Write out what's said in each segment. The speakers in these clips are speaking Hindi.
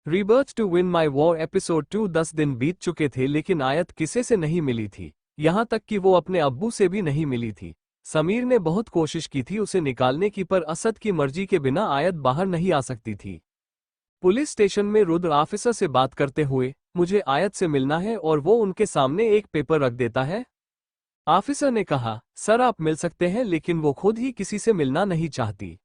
Rebirth to win my war episode 2। 10 दिन बीत चुके थे लेकिन आयत किसी से नहीं मिली थी। यहाँ तक कि वो अपने अब्बू से भी नहीं मिली थी। समीर ने बहुत कोशिश की थी उसे निकालने की, पर असद की मर्जी के बिना आयत बाहर नहीं आ सकती थी। पुलिस स्टेशन में रुद्र ऑफिसर से बात करते हुए, मुझे आयत से मिलना है, और वो उनके सामने एक पेपर रख देता है। ऑफिसर ने कहा, सर आप मिल सकते हैं, लेकिन वो खुद ही किसी से मिलना नहीं चाहती।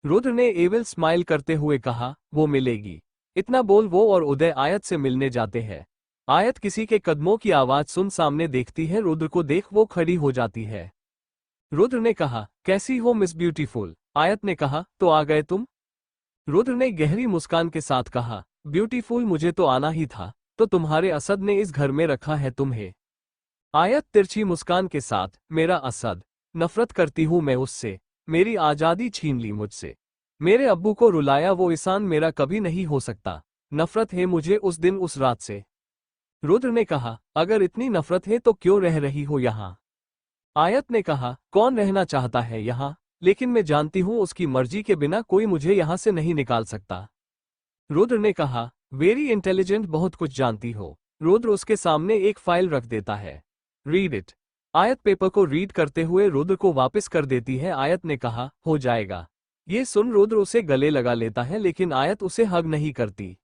रुद्र ने एविल स्माइल करते हुए कहा, वो मिलेगी। इतना बोल वो और उदय आयत से मिलने जाते हैं। आयत किसी के कदमों की आवाज सुन सामने देखती है। रुद्र को देख वो खड़ी हो जाती है। रुद्र ने कहा, कैसी हो मिस ब्यूटीफुल? आयत ने कहा, तो आ गए तुम? रुद्र ने गहरी मुस्कान के साथ कहा, ब्यूटीफुल मुझे तो आना ही था, तो तुम्हारे असद ने इस घर में रखा है तुम्हें। आयत तिरछी मुस्कान के साथ, मेरा असद? नफरत करती हूं मैं उससे। मेरी आजादी छीन ली मुझसे। मेरे अब्बू को रुलाया, वो इंसान मेरा कभी नहीं हो सकता। नफरत है मुझे उस दिन उस रात से। रुद्र ने कहा, अगर इतनी नफरत है तो क्यों रह रही हो यहाँ? आयत ने कहा, कौन रहना चाहता है यहाँ? लेकिन मैं जानती हूँ उसकी मर्जी के बिना कोई मुझे यहाँ से नहीं निकाल सकता। रुद्र ने कहा, वेरी इंटेलिजेंट, बहुत कुछ जानती हो। रुद्र उसके सामने एक फाइल रख देता है। Read it. आयत पेपर को रीड करते हुए रुद्र को वापस कर देती है। आयत ने कहा, हो जाएगा। ये सुन रुद्र उसे गले लगा लेता है, लेकिन आयत उसे हग नहीं करती।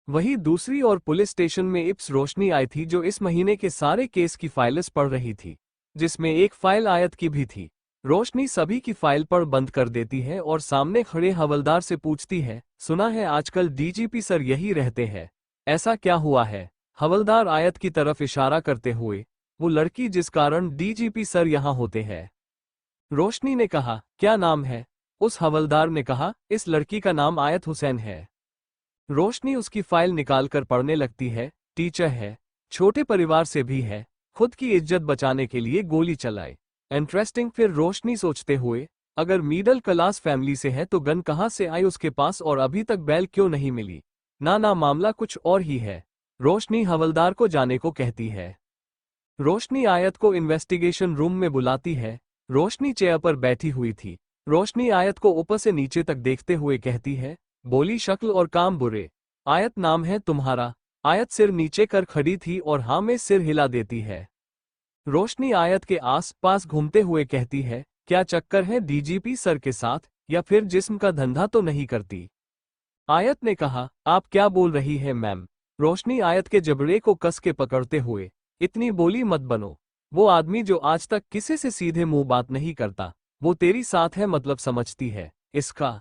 वहीं दूसरी ओर पुलिस स्टेशन में इप्स रोशनी आई थी, जो इस महीने के सारे केस की फाइल्स पढ़ रही थी, जिसमें एक फाइल आयत की भी थी। रोशनी सभी की फाइल पढ़ बंद कर देती है और सामने खड़े हवलदार से पूछती है, सुना है आजकल डीजीपी सर यही रहते हैं, ऐसा क्या हुआ है? हवलदार आयत की तरफ इशारा करते हुए, वो लड़की जिस कारण डीजीपी सर यहाँ होते हैं। रोशनी ने कहा, क्या नाम है? उस हवलदार ने कहा, इस लड़की का नाम आयत हुसैन है। रोशनी उसकी फाइल निकालकर पढ़ने लगती है। टीचर है, छोटे परिवार से भी है, खुद की इज्जत बचाने के लिए गोली चलाए। इंटरेस्टिंग। फिर रोशनी सोचते हुए, अगर मिडिल क्लास फैमिली से है तो गन कहाँ से आई उसके पास और अभी तक बैल क्यों नहीं मिली? ना मामला कुछ और ही है। रोशनी हवलदार को जाने को कहती है। रोशनी आयत को इन्वेस्टिगेशन रूम में बुलाती है। रोशनी चेयर पर बैठी हुई थी। रोशनी आयत को ऊपर से नीचे तक देखते हुए कहती है, बोली शक्ल और काम बुरे। आयत नाम है तुम्हारा? आयत सिर नीचे कर खड़ी थी और हाँ में सिर हिला देती है। रोशनी आयत के आस पास घूमते हुए कहती है, क्या चक्कर है डीजीपी सर के साथ, या फिर जिस्म का धंधा तो नहीं करती? आयत ने कहा, आप क्या बोल रही है मैम? रोशनी आयत के जबड़े को कस के पकड़ते हुए, इतनी बोली मत बनो। वो आदमी जो आज तक किसी से सीधे मुंह बात नहीं करता, वो तेरी साथ है मतलब समझती है इसका?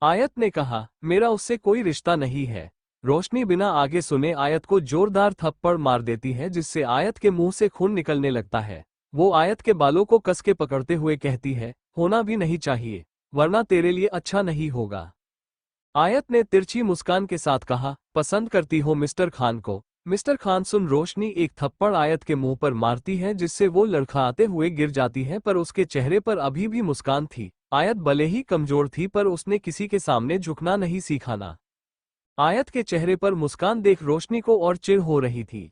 आयत ने कहा, मेरा उससे कोई रिश्ता नहीं है। रोशनी बिना आगे सुने आयत को जोरदार थप्पड़ मार देती है, जिससे आयत के मुंह से खून निकलने लगता है। वो आयत के बालों को कस के पकड़ते हुए कहती है, होना भी नहीं चाहिए, वरना तेरे लिए अच्छा नहीं होगा। आयत ने तिरछी मुस्कान के साथ कहा, पसंद करती हो मिस्टर खान को? मिस्टर खान सुन रोशनी एक थप्पड़ आयत के मुंह पर मारती है, जिससे वो लड़खड़ाते हुए गिर जाती है, पर उसके चेहरे पर अभी भी मुस्कान थी। आयत भले ही कमजोर थी, पर उसने किसी के सामने झुकना नहीं सीखा ना। आयत के चेहरे पर मुस्कान देख रोशनी को और चिढ़ हो रही थी।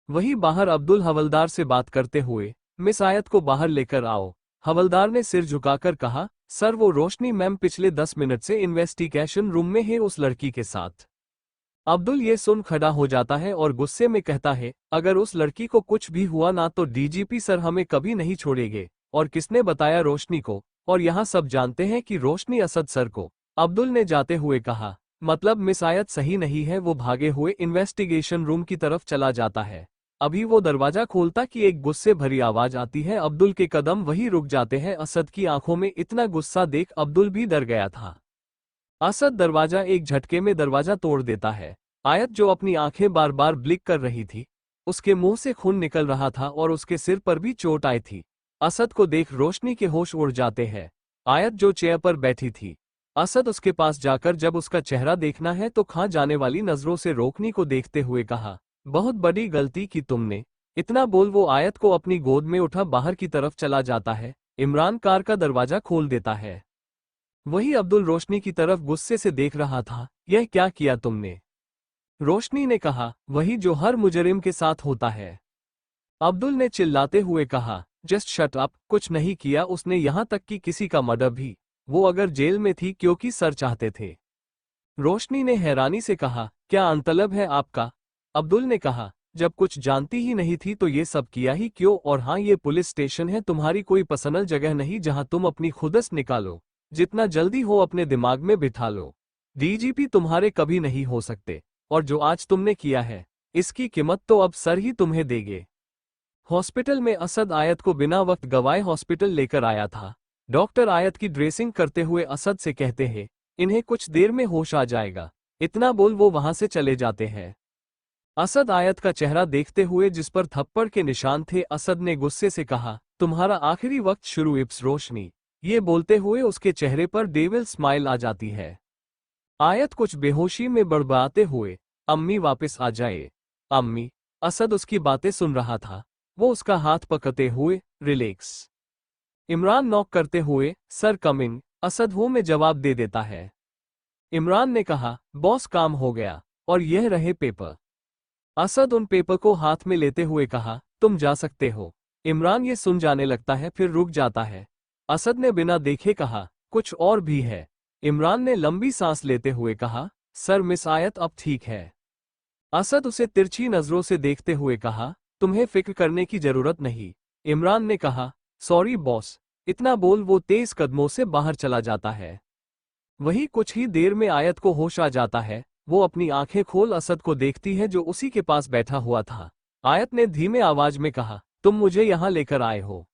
वहीं बाहर अब्दुल हवलदार से बात करते हुए, मिस आयत को बाहर लेकर आओ। हवलदार ने सिर झुकाकर कहा, सर वो रोशनी मैम पिछले 10 मिनट से इन्वेस्टिगेशन रूम में है उस लड़की के साथ। अब्दुल ये सुन खड़ा हो जाता है और गुस्से में कहता है, अगर उस लड़की को कुछ भी हुआ ना तो डीजीपी सर हमें कभी नहीं छोड़ेंगे। और किसने बताया रोशनी को? और यहाँ सब जानते हैं कि रोशनी असद सर को। अब्दुल ने जाते हुए कहा, मतलब मिस आयत सही नहीं है। वो भागे हुए इन्वेस्टिगेशन रूम की तरफ चला जाता है। अभी वो दरवाजा खोलता कि एक गुस्से भरी आवाज आती है। अब्दुल के कदम वहीं रुक जाते हैं। असद की आंखों में इतना गुस्सा देख अब्दुल भी डर गया था। असद दरवाजा एक झटके में दरवाजा तोड़ देता है। आयत जो अपनी आंखें बार बार ब्लिक कर रही थी, उसके मुंह से खून निकल रहा था और उसके सिर पर भी चोट आई थी। असद को देख रोशनी के होश उड़ जाते हैं। आयत जो चेयर पर बैठी थी, असद उसके पास जाकर जब उसका चेहरा देखना है तो खा जाने वाली नजरों से रोकनी को देखते हुए कहा, बहुत बड़ी गलती की तुमने। इतना बोल वो आयत को अपनी गोद में उठा बाहर की तरफ चला जाता है। इमरान कार का दरवाजा खोल देता है। वही अब्दुल रोशनी की तरफ गुस्से से देख रहा था। यह क्या किया तुमने? रोशनी ने कहा, वही जो हर मुजरिम के साथ होता है। अब्दुल ने चिल्लाते हुए कहा, जस्ट शट अप। कुछ नहीं किया उसने, यहाँ तक कि किसी का मर्डर भी। वो अगर जेल में थी क्योंकि सर चाहते थे। रोशनी ने हैरानी से कहा, क्या अंतलब है आपका? अब्दुल ने कहा, जब कुछ जानती ही नहीं थी तो ये सब किया ही क्यों? और हाँ, ये पुलिस स्टेशन है, तुम्हारी कोई पर्सनल जगह नहीं जहां तुम अपनी खुदस निकालो। जितना जल्दी हो अपने दिमाग में बिठा लो। डीजीपी तुम्हारे कभी नहीं हो सकते, और जो आज तुमने किया है इसकी कीमत तो अब सर ही तुम्हें देंगे। हॉस्पिटल में असद आयत को बिना वक्त गवाए हॉस्पिटल लेकर आया था। डॉक्टर आयत की ड्रेसिंग करते हुए असद से कहते हैं, इन्हें कुछ देर में होश आ जाएगा। इतना बोल वो वहां से चले जाते हैं। असद आयत का चेहरा देखते हुए जिस पर थप्पड़ के निशान थे, असद ने गुस्से से कहा, तुम्हारा आखिरी वक्त शुरू इब्स रोशनी। ये बोलते हुए उसके चेहरे पर डेविल स्माइल आ जाती है। आयत कुछ बेहोशी में बड़बड़ाते हुए, अम्मी वापस आ जाए। अम्मी। असद उसकी बातें सुन रहा था। वो उसका हाथ पकड़ते हुए, रिलैक्स। इमरान नॉक करते हुए, सर कमिंग। असद वो में जवाब दे देता है। इमरान ने कहा, बॉस काम हो गया, और यह रहे पेपर। असद उन पेपर को हाथ में लेते हुए कहा, तुम जा सकते हो। इमरान ये सुन जाने लगता है, फिर रुक जाता है। असद ने बिना देखे कहा, कुछ और भी है? इमरान ने लंबी सांस लेते हुए कहा, सर मिस आयत अब ठीक है। असद उसे तिरछी नजरों से देखते हुए कहा, तुम्हें फिक्र करने की जरूरत नहीं। इमरान ने कहा, सॉरी बॉस। इतना बोल वो तेज कदमों से बाहर चला जाता है। वही कुछ ही देर में आयत को होश आ जाता है। वो अपनी आंखें खोल असद को देखती है जो उसी के पास बैठा हुआ था। आयत ने धीमे आवाज में कहा, तुम मुझे यहां लेकर आए हो?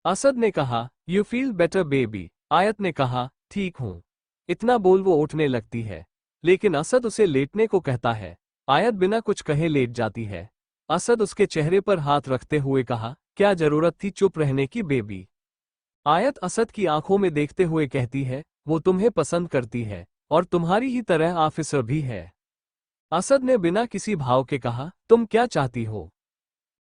असद ने कहा, यू फील बेटर बेबी? आयत ने कहा, ठीक हूं। इतना बोल वो उठने लगती है, लेकिन असद उसे लेटने को कहता है। आयत बिना कुछ कहे लेट जाती है। असद उसके चेहरे पर हाथ रखते हुए कहा, क्या जरूरत थी चुप रहने की बेबी? आयत असद की आंखों में देखते हुए कहती है, वो तुम्हें पसंद करती है, और तुम्हारी ही तरह ऑफिसर भी है। असद ने बिना किसी भाव के कहा, तुम क्या चाहती हो?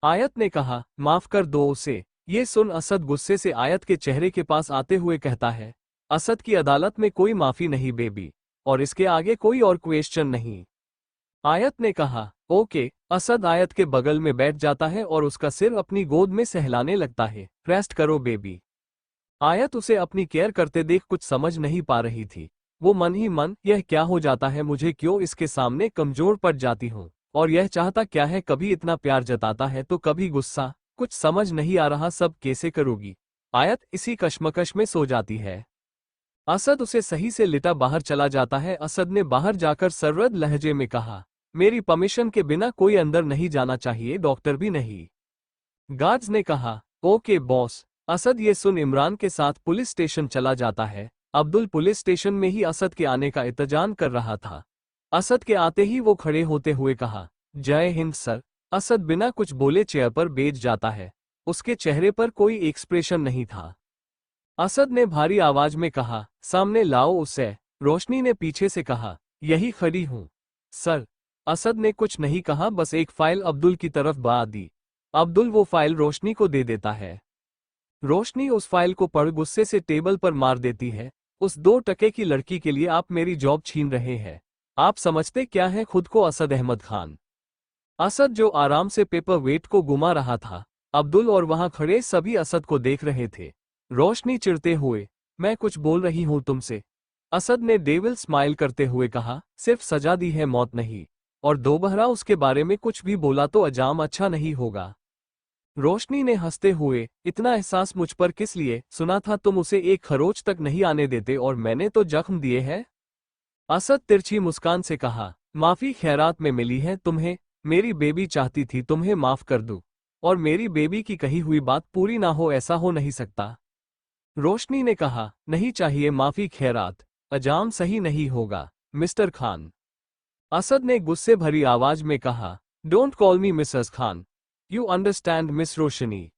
आयत ने कहा, माफ कर दो उसे। ये सुन असद गुस्से से आयत के चेहरे के पास आते हुए कहता है, असद की अदालत में कोई माफी नहीं बेबी, और इसके आगे कोई और क्वेश्चन नहीं। आयत ने कहा, ओके। असद आयत के बगल में बैठ जाता है और उसका सिर अपनी गोद में सहलाने लगता है। रेस्ट करो बेबी। आयत उसे अपनी केयर करते देख कुछ समझ नहीं पा रही थी। वो मन ही मन, यह क्या हो जाता है, मुझे क्यों इसके सामने कमजोर पड़ जाती हूँ, और यह चाहता क्या है, कभी इतना प्यार जताता है तो कभी गुस्सा, कुछ समझ नहीं आ रहा, सब कैसे करूँगी। आयत इसी कश्मकश में सो जाती है। असद उसे सही से लिटा बाहर चला जाता है। असद ने बाहर जाकर सर्रद लहजे में कहा, मेरी परमिशन के बिना कोई अंदर नहीं जाना चाहिए, डॉक्टर भी नहीं। गार्ड्स ने कहा, ओके बॉस। असद ये सुन इमरान के साथ पुलिस स्टेशन चला जाता है। अब्दुल पुलिस स्टेशन में ही असद के आने का इंतजार कर रहा था। असद के आते ही वो खड़े होते हुए कहा, जय हिंद सर। असद बिना कुछ बोले चेयर पर बैठ जाता है। उसके चेहरे पर कोई एक्सप्रेशन नहीं था। असद ने भारी आवाज में कहा, सामने लाओ उसे। रोशनी ने पीछे से कहा, यही खड़ी हूं सर। असद ने कुछ नहीं कहा, बस एक फाइल अब्दुल की तरफ बढ़ा दी। अब्दुल वो फाइल रोशनी को दे देता है। रोशनी उस फाइल को पढ़ गुस्से से टेबल पर मार देती है। उस 2 टके की लड़की के लिए आप मेरी जॉब छीन रहे हैं। आप समझते क्या है खुद को? असद अहमद खान। असद जो आराम से पेपर वेट को घुमा रहा था। अब्दुल और वहां खड़े सभी असद को देख रहे थे। रोशनी चिढ़ते हुए, मैं कुछ बोल रही हूं तुमसे? असद ने डेविल स्माइल करते हुए कहा, सिर्फ सजा दी है, मौत नहीं। और दोबारा उसके बारे में कुछ भी बोला तो अंजाम अच्छा नहीं होगा। रोशनी ने हंसते हुए, इतना एहसास मुझ पर किस लिए? सुना था तुम उसे एक खरोच तक नहीं आने देते और मैंने तो जख्म दिए हैं। असद तिरछी मुस्कान से कहा, माफी खैरात में मिली है तुम्हें। मेरी बेबी चाहती थी तुम्हें माफ कर दूं, और मेरी बेबी की कही हुई बात पूरी ना हो, ऐसा हो नहीं सकता। रोशनी ने कहा, नहीं चाहिए माफी खैरात, अंजाम सही नहीं होगा मिस्टर खान। असद ने गुस्से भरी आवाज में कहा, don't call me Mrs Khan, you understand miss Roshni.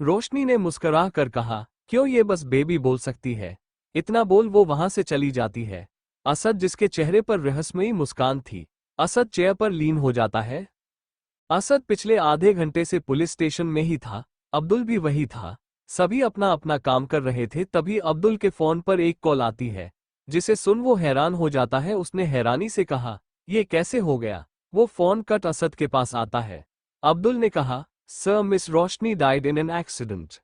Roshni ने मुस्कुरा कर कहा, क्यों, ये बस बेबी बोल सकती है। इतना बोल वो वहां से चली जाती है। असद जिसके चेहरे पर रहस्यमयी मुस्कान थी, असद चेयर पर लीन हो जाता है। असद पिछले आधे घंटे से पुलिस स्टेशन में ही था। अब्दुल भी वही था। सभी अपना अपना काम कर रहे थे, तभी अब्दुल के फोन पर एक कॉल आती है, जिसे सुन वो हैरान हो जाता है। उसने हैरानी से कहा, ये कैसे हो गया? वो फोन कट असद के पास आता है। अब्दुल ने कहा, sir miss Roshni died in an accident.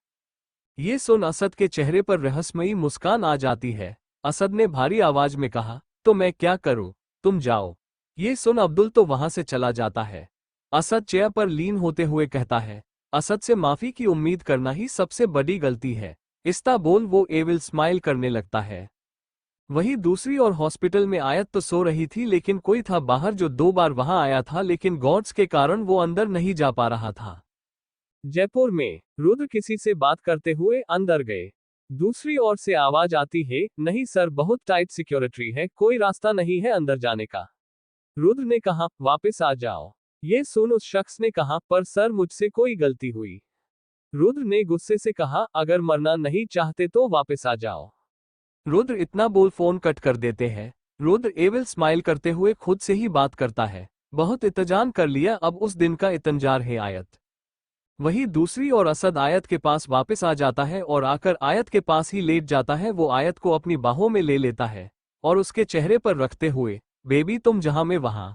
ये सुन असद के चेहरे पर रहस्यमयी मुस्कान आ जाती है। असद ने भारी आवाज में कहा, तो मैं क्या करूं, तुम जाओ। ये सुन अब्दुल तो वहां से चला जाता है। असद चेयर पर लीन होते हुए कहता है, असद से माफी की उम्मीद करना ही सबसे बड़ी गलती है। इस्ता बोल वो एविल स्माइल करने लगता है। वहीं दूसरी ओर हॉस्पिटल में आयत तो सो रही थी, लेकिन कोई था बाहर जो 2 बार वहां आया था, लेकिन गॉड्स के कारण वो अंदर नहीं जा पा रहा था। जयपुर में रुद्र किसी से बात करते हुए अंदर गए। दूसरी ओर से आवाज आती है, नहीं सर, बहुत टाइट सिक्योरिटी है, कोई रास्ता नहीं है अंदर जाने का। रुद्र ने कहा, वापस आ जाओ। ये सुन उस शख्स ने कहा, पर सर मुझसे कोई गलती हुई। रुद्र ने गुस्से से कहा, अगर मरना नहीं चाहते तो वापस आ जाओ। रुद्र इतना बोल फोन कट कर देते हैं। रुद्र एविल स्माइल करते हुए खुद से ही बात करता है, बहुत इत्तेजान कर लिया, अब उस दिन का इतंजार है आयत। वहीं दूसरी ओर असद आयत के पास वापस आ जाता है और आकर आयत के पास ही लेट जाता है। वो आयत को अपनी बाहों में ले लेता है और उसके चेहरे पर रखते हुए, बेबी तुम जहां में वहां।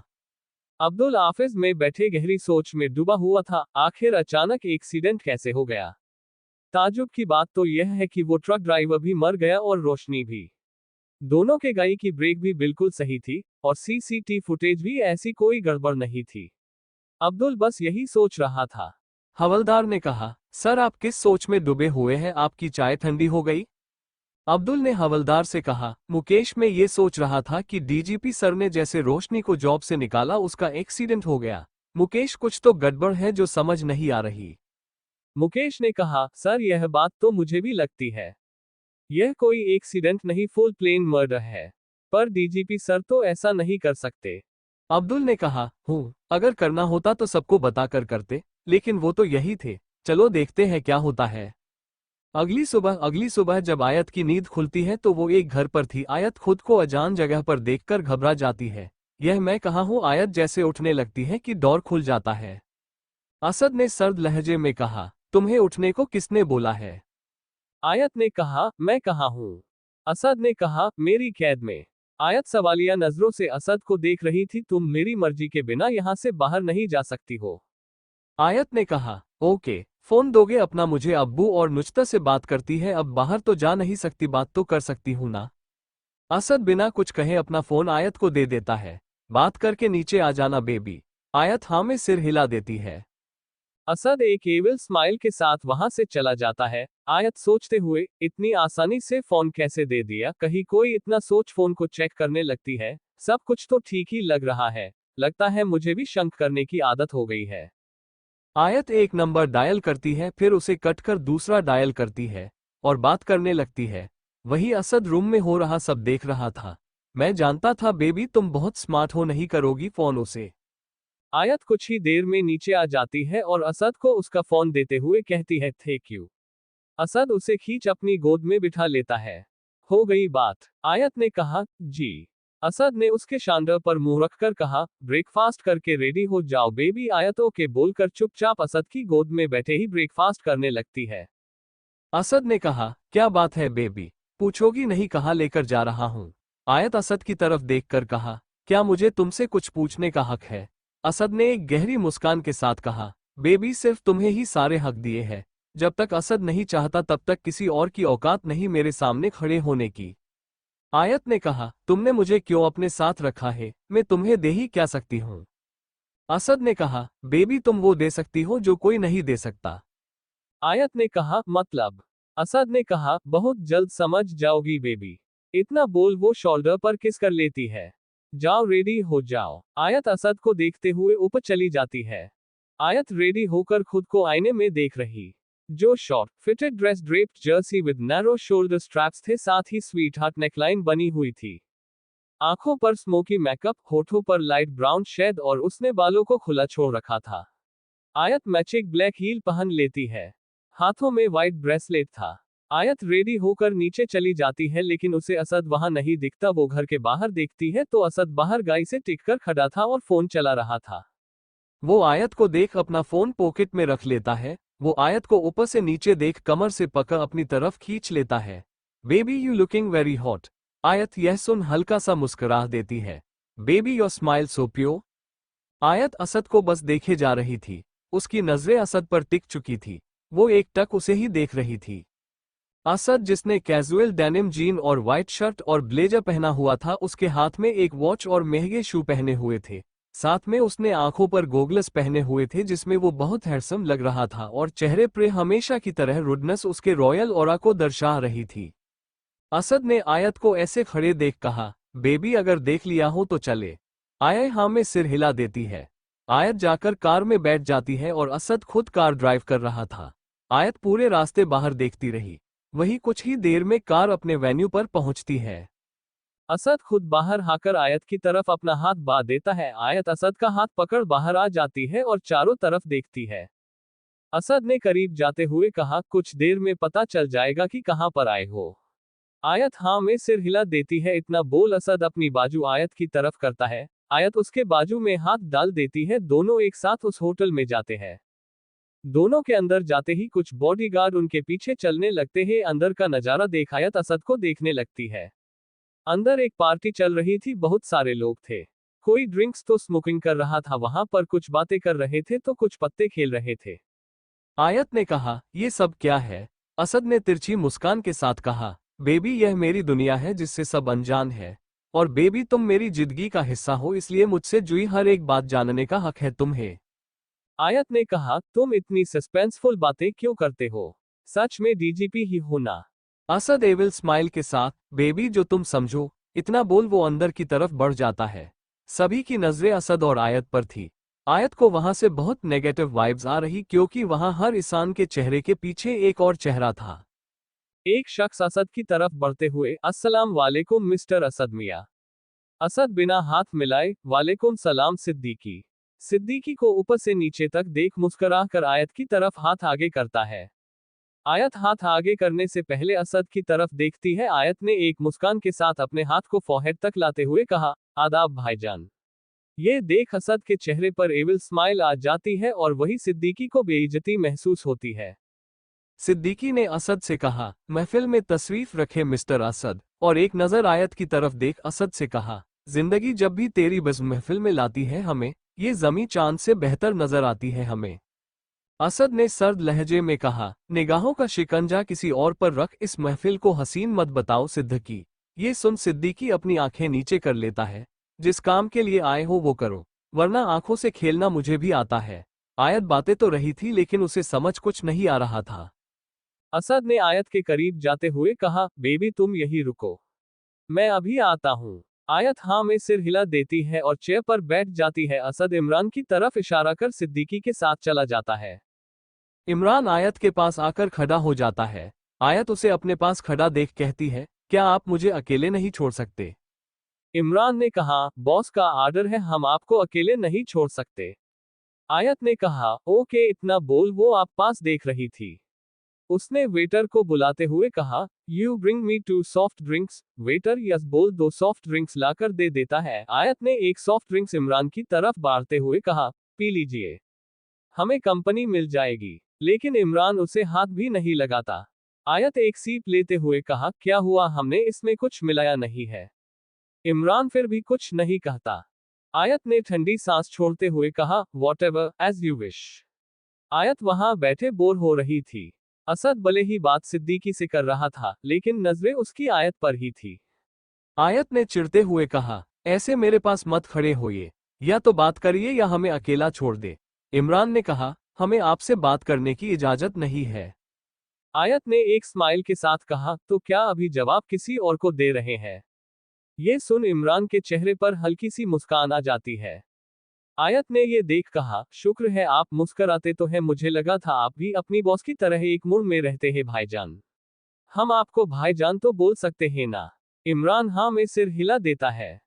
अब्दुल ऑफिस में बैठे गहरी सोच में डूबा हुआ था। आखिर अचानक एक्सीडेंट कैसे हो गया? ताज्जुब की बात तो यह है कि वो ट्रक ड्राइवर भी मर गया और रोशनी भी। दोनों के गाड़ी की ब्रेक भी बिल्कुल सही थी और सीसीटीवी फुटेज भी ऐसी कोई गड़बड़ नहीं थी। अब्दुल बस यही सोच रहा था। हवलदार ने कहा, सर आप किस सोच में डूबे हुए हैं, आपकी चाय ठंडी हो गई? अब्दुल ने हवलदार से कहा, मुकेश मैं ये सोच रहा था कि डीजीपी सर ने जैसे रोशनी को जॉब से निकाला उसका एक्सीडेंट हो गया। मुकेश कुछ तो गड़बड़ है जो समझ नहीं आ रही। मुकेश ने कहा, सर यह बात तो मुझे भी लगती है। यह कोई एक्सीडेंट नहीं, फुल प्लेन मर्डर है। पर डीजीपी सर तो ऐसा नहीं कर सकते। अब्दुल ने कहा, अगर करना होता तो सबको बताकर करते, लेकिन वो तो यही थे। चलो देखते हैं क्या होता है। अगली सुबह जब आयत की नींद खुलती है तो वो एक घर पर थी। आयत खुद को अजान जगह पर देखकर घबरा जाती है। यह मैं कहाँ हूँ? आयत जैसे उठने लगती है कि डोर खुल जाता है। असद ने सर्द लहजे में कहा, तुम्हें उठने को किसने बोला है? आयत ने कहा, मैं कहाँ हूँ? असद ने कहा, मेरी कैद में। आयत सवालिया नजरों से असद को देख रही थी, तुम मेरी मर्जी के बिना यहाँ से बाहर नहीं जा सकती हो। आयत ने कहा, ओके, फोन दोगे अपना? मुझे अब्बू और नुजता से बात करती है, अब बाहर तो जा नहीं सकती, बात तो कर सकती हूँ ना। असद बिना कुछ कहे अपना फोन आयत को दे देता है। बात करके नीचे आ जाना बेबी। आयत हाँ में सिर हिला देती है। असद एक एविल स्माइल के साथ वहां से चला जाता है। आयत सोचते हुए, इतनी आसानी से फोन कैसे दे दिया? कहीं कोई इतना सोच फोन को चेक करने लगती है। सब कुछ तो ठीक ही लग रहा है, लगता है मुझे भी शंक करने की आदत हो गई है। आयत एक नंबर डायल करती है, फिर उसे कट कर दूसरा डायल करती है और बात करने लगती है। वही असद रूम में हो रहा सब देख रहा था। मैं जानता था बेबी तुम बहुत स्मार्ट हो, नहीं करोगी फोन उसे। आयत कुछ ही देर में नीचे आ जाती है और असद को उसका फोन देते हुए कहती है, थैंक यू। असद उसे खींच अपनी गोद में बिठा लेता है। हो गई बात? आयत ने कहा, जी। असद ने उसके शानदार पर मुंह रखकर कहा, ब्रेकफास्ट करके रेडी हो जाओ बेबी। आयत ओके बोलकर चुपचाप असद की गोद में बैठे ही ब्रेकफास्ट करने लगती है। असद ने कहा, क्या बात है बेबी, पूछोगी नहीं? कहाँ लेकर जा रहा हूँ? आयत असद की तरफ देखकर कहा, क्या मुझे तुमसे कुछ पूछने का हक है? असद ने एक गहरी मुस्कान के साथ कहा, बेबी सिर्फ तुम्हें ही सारे हक दिए हैं। जब तक असद नहीं चाहता तब तक किसी और की औकात नहीं मेरे सामने खड़े होने की। आयत ने कहा, तुमने मुझे क्यों अपने साथ रखा है? मैं तुम्हें दे ही क्या सकती हूँ? असद ने कहा, बेबी तुम वो दे सकती हो जो कोई नहीं दे सकता। आयत ने कहा, मतलब? असद ने कहा, बहुत जल्द समझ जाओगी बेबी। इतना बोल वो शोल्डर पर किस कर लेती है। जाओ रेडी हो जाओ। आयत असद को देखते हुए ऊपर चली जाती है। आयत रेडी होकर खुद को आईने में देख रही, जो short fitted dress, draped Jersey with narrow shoulder straps थे, साथ ही स्वीट हार्ट नेकलाइन बनी हुई थी। आंखों पर स्मोकी मेकअप, होठों पर लाइट ब्राउन शेड और उसने बालों को खुला छोड़ रखा था। आयत मैचिंग ब्लैक हील पहन लेती है। हाथों में व्हाइट ब्रेसलेट था। आयत रेडी होकर नीचे चली जाती है, लेकिन उसे असद वहां नहीं दिखता। वो घर के बाहर देखती है तो असद बाहर गाय से टिककर खड़ा था और फोन चला रहा था। वो आयत को देख अपना फोन पॉकेट में रख लेता है। वो आयत को ऊपर से नीचे देख कमर से पकड़ अपनी तरफ खींच लेता है। Baby you looking very hot. आयत यह सुन हल्का सा मुस्कुरा देती है। Baby your smile so pure. आयत असद को बस देखे जा रही थी। उसकी नजरें असद पर टिक चुकी थी। वो एक टक उसे ही देख रही थी। असद, जिसने कैजुअल डेनिम जीन और व्हाइट शर्ट और ब्लेजर पहना हुआ था, उसके हाथ में एक वॉच और महंगे शू पहने हुए थे। साथ में उसने आंखों पर गोगल्स पहने हुए थे जिसमें वो बहुत हैंडसम लग रहा था और चेहरे पर हमेशा की तरह रुडनेस उसके रॉयल ऑरा को दर्शा रही थी। असद ने आयत को ऐसे खड़े देख कहा, बेबी अगर देख लिया हो तो चले। आयत हाँ में सिर हिला देती है। आयत जाकर कार में बैठ जाती है और असद खुद कार ड्राइव कर रहा था। आयत पूरे रास्ते बाहर देखती रही। वही कुछ ही देर में कार अपने वेन्यू पर पहुंचती है। असद खुद बाहर आकर आयत की तरफ अपना हाथ बढ़ा देता है। आयत असद का हाथ पकड़ बाहर आ जाती है और चारों तरफ देखती है। असद ने करीब जाते हुए कहा, कुछ देर में पता चल जाएगा कि कहां पर आए हो। आयत हाँ में सिर हिला देती है। इतना बोल असद अपनी बाजू आयत की तरफ करता है। आयत उसके बाजू में हाथ डाल देती है। दोनों एक साथ उस होटल में जाते हैं। दोनों के अंदर जाते ही कुछ बॉडीगार्ड उनके पीछे चलने लगते हैं। अंदर का नजारा देख आयत असद को देखने लगती है। अंदर एक पार्टी चल रही थी, बहुत सारे लोग थे। कोई ड्रिंक्स तो स्मोकिंग कर रहा था वहां पर, कुछ बातें कर रहे थे तो कुछ पत्ते खेल रहे थे। आयत ने कहा, ये सब क्या है? असद ने तिरछी मुस्कान के साथ कहा, बेबी यह मेरी दुनिया है जिससे सब अनजान है। और बेबी तुम मेरी जिंदगी का हिस्सा हो, इसलिए मुझसे जुड़ी हर एक बात जानने का हक है तुम्हें। आयत ने कहा, तुम इतनी सस्पेंसफुल बातें क्यों करते हो? सच में डीजीपी ही हो ना? असद एविल स्माइल के साथ, बेबी जो तुम समझो। इतना बोल वो अंदर की तरफ बढ़ जाता है। सभी की नजरें असद और आयत पर थी। आयत को वहां से बहुत नेगेटिव वाइब्स आ रही क्योंकि वहां हर इंसान के चेहरे के पीछे एक और चेहरा था। एक शख्स असद की तरफ बढ़ते हुए, अस्सलाम वालेकुम मिस्टर असद मियां। असद बिना हाथ मिलाए, वालेकुम सलाम सिद्दीकी। सिद्दीकी को ऊपर से नीचे तक देख मुस्कुरा कर आयत की तरफ हाथ आगे करता है। आयत हाथ आगे करने से पहले असद की तरफ देखती है। आयत ने एक मुस्कान के साथ अपने हाथ को फोरहेड तक लाते हुए कहा, आदाब भाईजान। ये देख असद के चेहरे पर एविल स्माइल आ जाती है और वही सिद्दीकी को बेइज्जती महसूस होती है। सिद्दीकी ने असद से कहा, महफिल में तशरीफ रखे मिस्टर असद, और एक नजर आयत की तरफ देख असद से कहा, जिंदगी जब भी तेरी बस महफिल में लाती है हमें, ये जमी चांद से बेहतर नजर आती है हमें। असद ने सर्द लहजे में कहा, निगाहों का शिकंजा किसी और पर रख, इस महफिल को हसीन मत बताओ सिद्दीकी। ये सुन सिद्दीकी अपनी आंखें नीचे कर लेता है। जिस काम के लिए आए हो वो करो, वरना आंखों से खेलना मुझे भी आता है। आयत बातें तो रही थी लेकिन उसे समझ कुछ नहीं आ रहा था। असद ने आयत के करीब जाते हुए कहा, बेबी तुम यही रुको, मैं अभी आता हूँ। आयत हाँ में सिर हिला देती है और चेयर पर बैठ जाती है। असद इमरान की तरफ इशारा कर सिद्दीकी के साथ चला जाता है। इमरान आयत के पास आकर खड़ा हो जाता है। आयत उसे अपने पास खड़ा देख कहती है, क्या आप मुझे अकेले नहीं छोड़ सकते? इमरान ने कहा, बॉस का आर्डर है, हम आपको अकेले नहीं छोड़ सकते। आयत ने कहा, ओके। इतना बोल वो आप पास देख रही थी। उसने वेटर को बुलाते हुए कहा, you bring me two soft drinks. Waiter yes बोल 2 सॉफ्ट ड्रिंक्स लाकर दे देता है। आयत ने एक सॉफ्ट ड्रिंक्स इमरान की तरफ बाढ़ते हुए कहा, पी लीजिए, हमें कंपनी मिल जाएगी। लेकिन इमरान उसे हाथ भी नहीं लगाता। आयत एक सीप लेते हुए कहा, क्या हुआ, हमने इसमें कुछ मिलाया नहीं है। इमरान फिर भी कुछ नहीं कहता। आयत ने ठंडी सांस छोड़ते हुए कहा, वॉटएवर एज यू विश। आयत वहां बैठे बोर हो रही थी। असद भले ही बात सिद्दीकी से कर रहा था लेकिन नजरें उसकी आयत पर ही थी। आयत ने चिढ़ते हुए कहा, ऐसे मेरे पास मत खड़े होइए, या तो बात करिए या हमें अकेला छोड़ दे। इमरान ने कहा, हमें आपसे बात करने की इजाजत नहीं है। आयत ने एक स्माइल के साथ कहा, तो क्या अभी जवाब किसी और को दे रहे हैं? ये सुन इमरान के चेहरे पर हल्की सी मुस्कान आ जाती है। आयत ने ये देख कहा, शुक्र है आप मुस्कराते तो हैं, मुझे लगा था आप भी अपनी बॉस की तरह एक मूड में रहते हैं भाईजान। हम आपको भाईजान तो बोल सकते हैं ना? इमरान हाँ में सिर हिला देता है।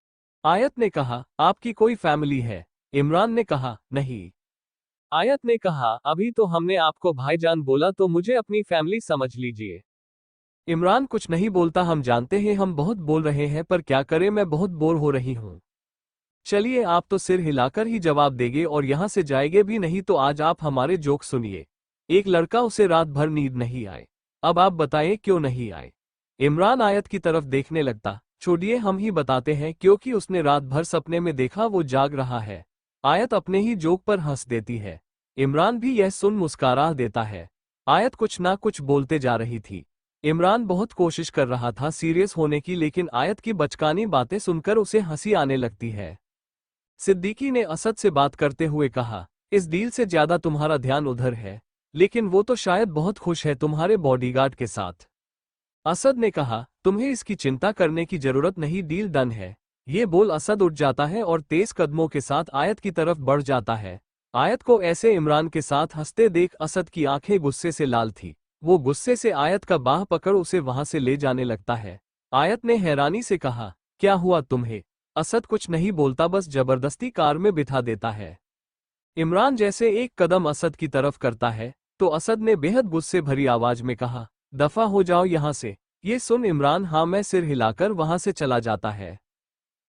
आयत ने कहा, आपकी कोई फैमिली है? इमरान ने कहा, नहीं। आयत ने कहा, अभी तो हमने आपको भाईजान बोला तो मुझे अपनी फैमिली समझ लीजिए। इमरान कुछ नहीं बोलता, हम जानते हैं हम बहुत बोल रहे हैं पर क्या करें, मैं बहुत बोर हो रही हूँ। चलिए आप तो सिर हिलाकर ही जवाब देंगे और यहाँ से जाएंगे भी नहीं तो आज आप हमारे जोक सुनिए। एक लड़का, उसे रात भर नींद नहीं आए, अब आप बताएं क्यों नहीं आए? इमरान आयत की तरफ देखने लगता, छोड़िए हम ही बताते हैं, क्योंकि उसने रात भर सपने में देखा वो जाग रहा है। आयत अपने ही जोक पर हंस देती है। इमरान भी यह सुन मुस्कुरा देता है। आयत कुछ ना कुछ बोलते जा रही थी। इमरान बहुत कोशिश कर रहा था सीरियस होने की, लेकिन आयत की बचकानी बातें सुनकर उसे हंसी आने लगती है। सिद्दीकी ने असद से बात करते हुए कहा, इस डील से ज्यादा तुम्हारा ध्यान उधर है, लेकिन वो तो शायद बहुत खुश है तुम्हारे बॉडीगार्ड के साथ। असद ने कहा, तुम्हें इसकी चिंता करने की जरूरत नहीं, डील डन है। ये बोल असद उठ जाता है और तेज कदमों के साथ आयत की तरफ बढ़ जाता है। आयत को ऐसे इमरान के साथ हंसते देख असद की आंखें गुस्से से लाल थी। वो गुस्से से आयत का बाह पकड़ उसे वहां से ले जाने लगता है। आयत ने हैरानी से कहा, क्या हुआ तुम्हें? असद कुछ नहीं बोलता, बस जबरदस्ती कार में बिठा देता है। इमरान जैसे एक कदम असद की तरफ करता है तो असद ने बेहद गुस्से भरी आवाज में कहा, दफा हो जाओ यहां से। ये सुन इमरान हाँ में सिर हिलाकर वहां से चला जाता है।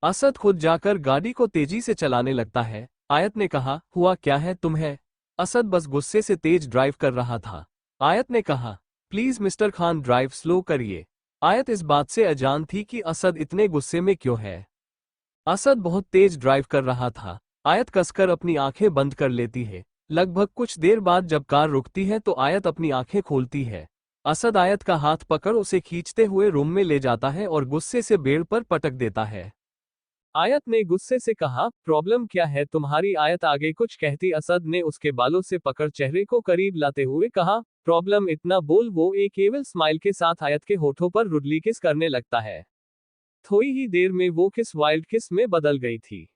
असद खुद जाकर गाड़ी को तेजी से चलाने लगता है। आयत ने कहा, हुआ क्या है तुम्हें? असद बस गुस्से से तेज ड्राइव कर रहा था। आयत ने कहा, please mister Khan drive slow करिए। आयत इस बात से अजान थी कि असद इतने गुस्से में क्यों है। असद बहुत तेज ड्राइव कर रहा था। आयत कसकर अपनी आंखें बंद कर लेती है। लगभग कुछ देर बाद जब कार रुकती है तो आयत अपनी आंखें खोलती है। असद आयत का हाथ पकड़ उसे खींचते हुए रूम में ले जाता है और गुस्से से बेड पर पटक देता है। आयत ने गुस्से से कहा, प्रॉब्लम क्या है तुम्हारी? आयत आगे कुछ कहती असद ने उसके बालों से पकड़ चेहरे को करीब लाते हुए कहा, प्रॉब्लम इतना बोल। वो एक एविल स्माइल के साथ आयत के होठों पर रुडली किस करने लगता है। थोड़ी ही देर में वो किस वाइल्ड किस में बदल गई थी।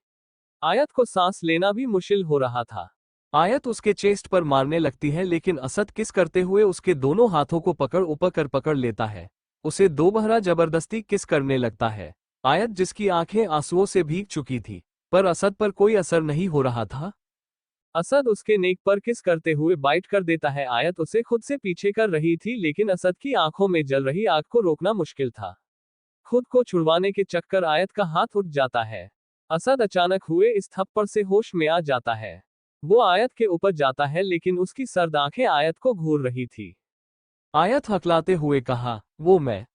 आयत को सांस लेना भी मुश्किल हो रहा था। आयत उसके चेस्ट पर मारने लगती है, लेकिन असद किस करते हुए उसके दोनों हाथों को पकड़ लेता है। उसे दोबारा जबरदस्ती किस करने लगता है। आयत जिसकी आंखें आंसुओं से भीग चुकी थी, पर असद पर कोई असर नहीं हो रहा था। असद उसके नेक पर किस करते हुए बाइट कर देता है। आयत उसे खुद से पीछे कर रही थी, लेकिन असद की आंखों में जल रही आग को रोकना मुश्किल था। खुद को छुड़वाने के चक्कर आयत का हाथ उठ जाता है। असद अचानक हुए इस थप्पड़ से होश में आ जाता है। वो आयत के ऊपर जाता है, लेकिन उसकी सर्द आंखें आयत को घूर रही थी। आयत हकलाते हुए कहा, वो मैं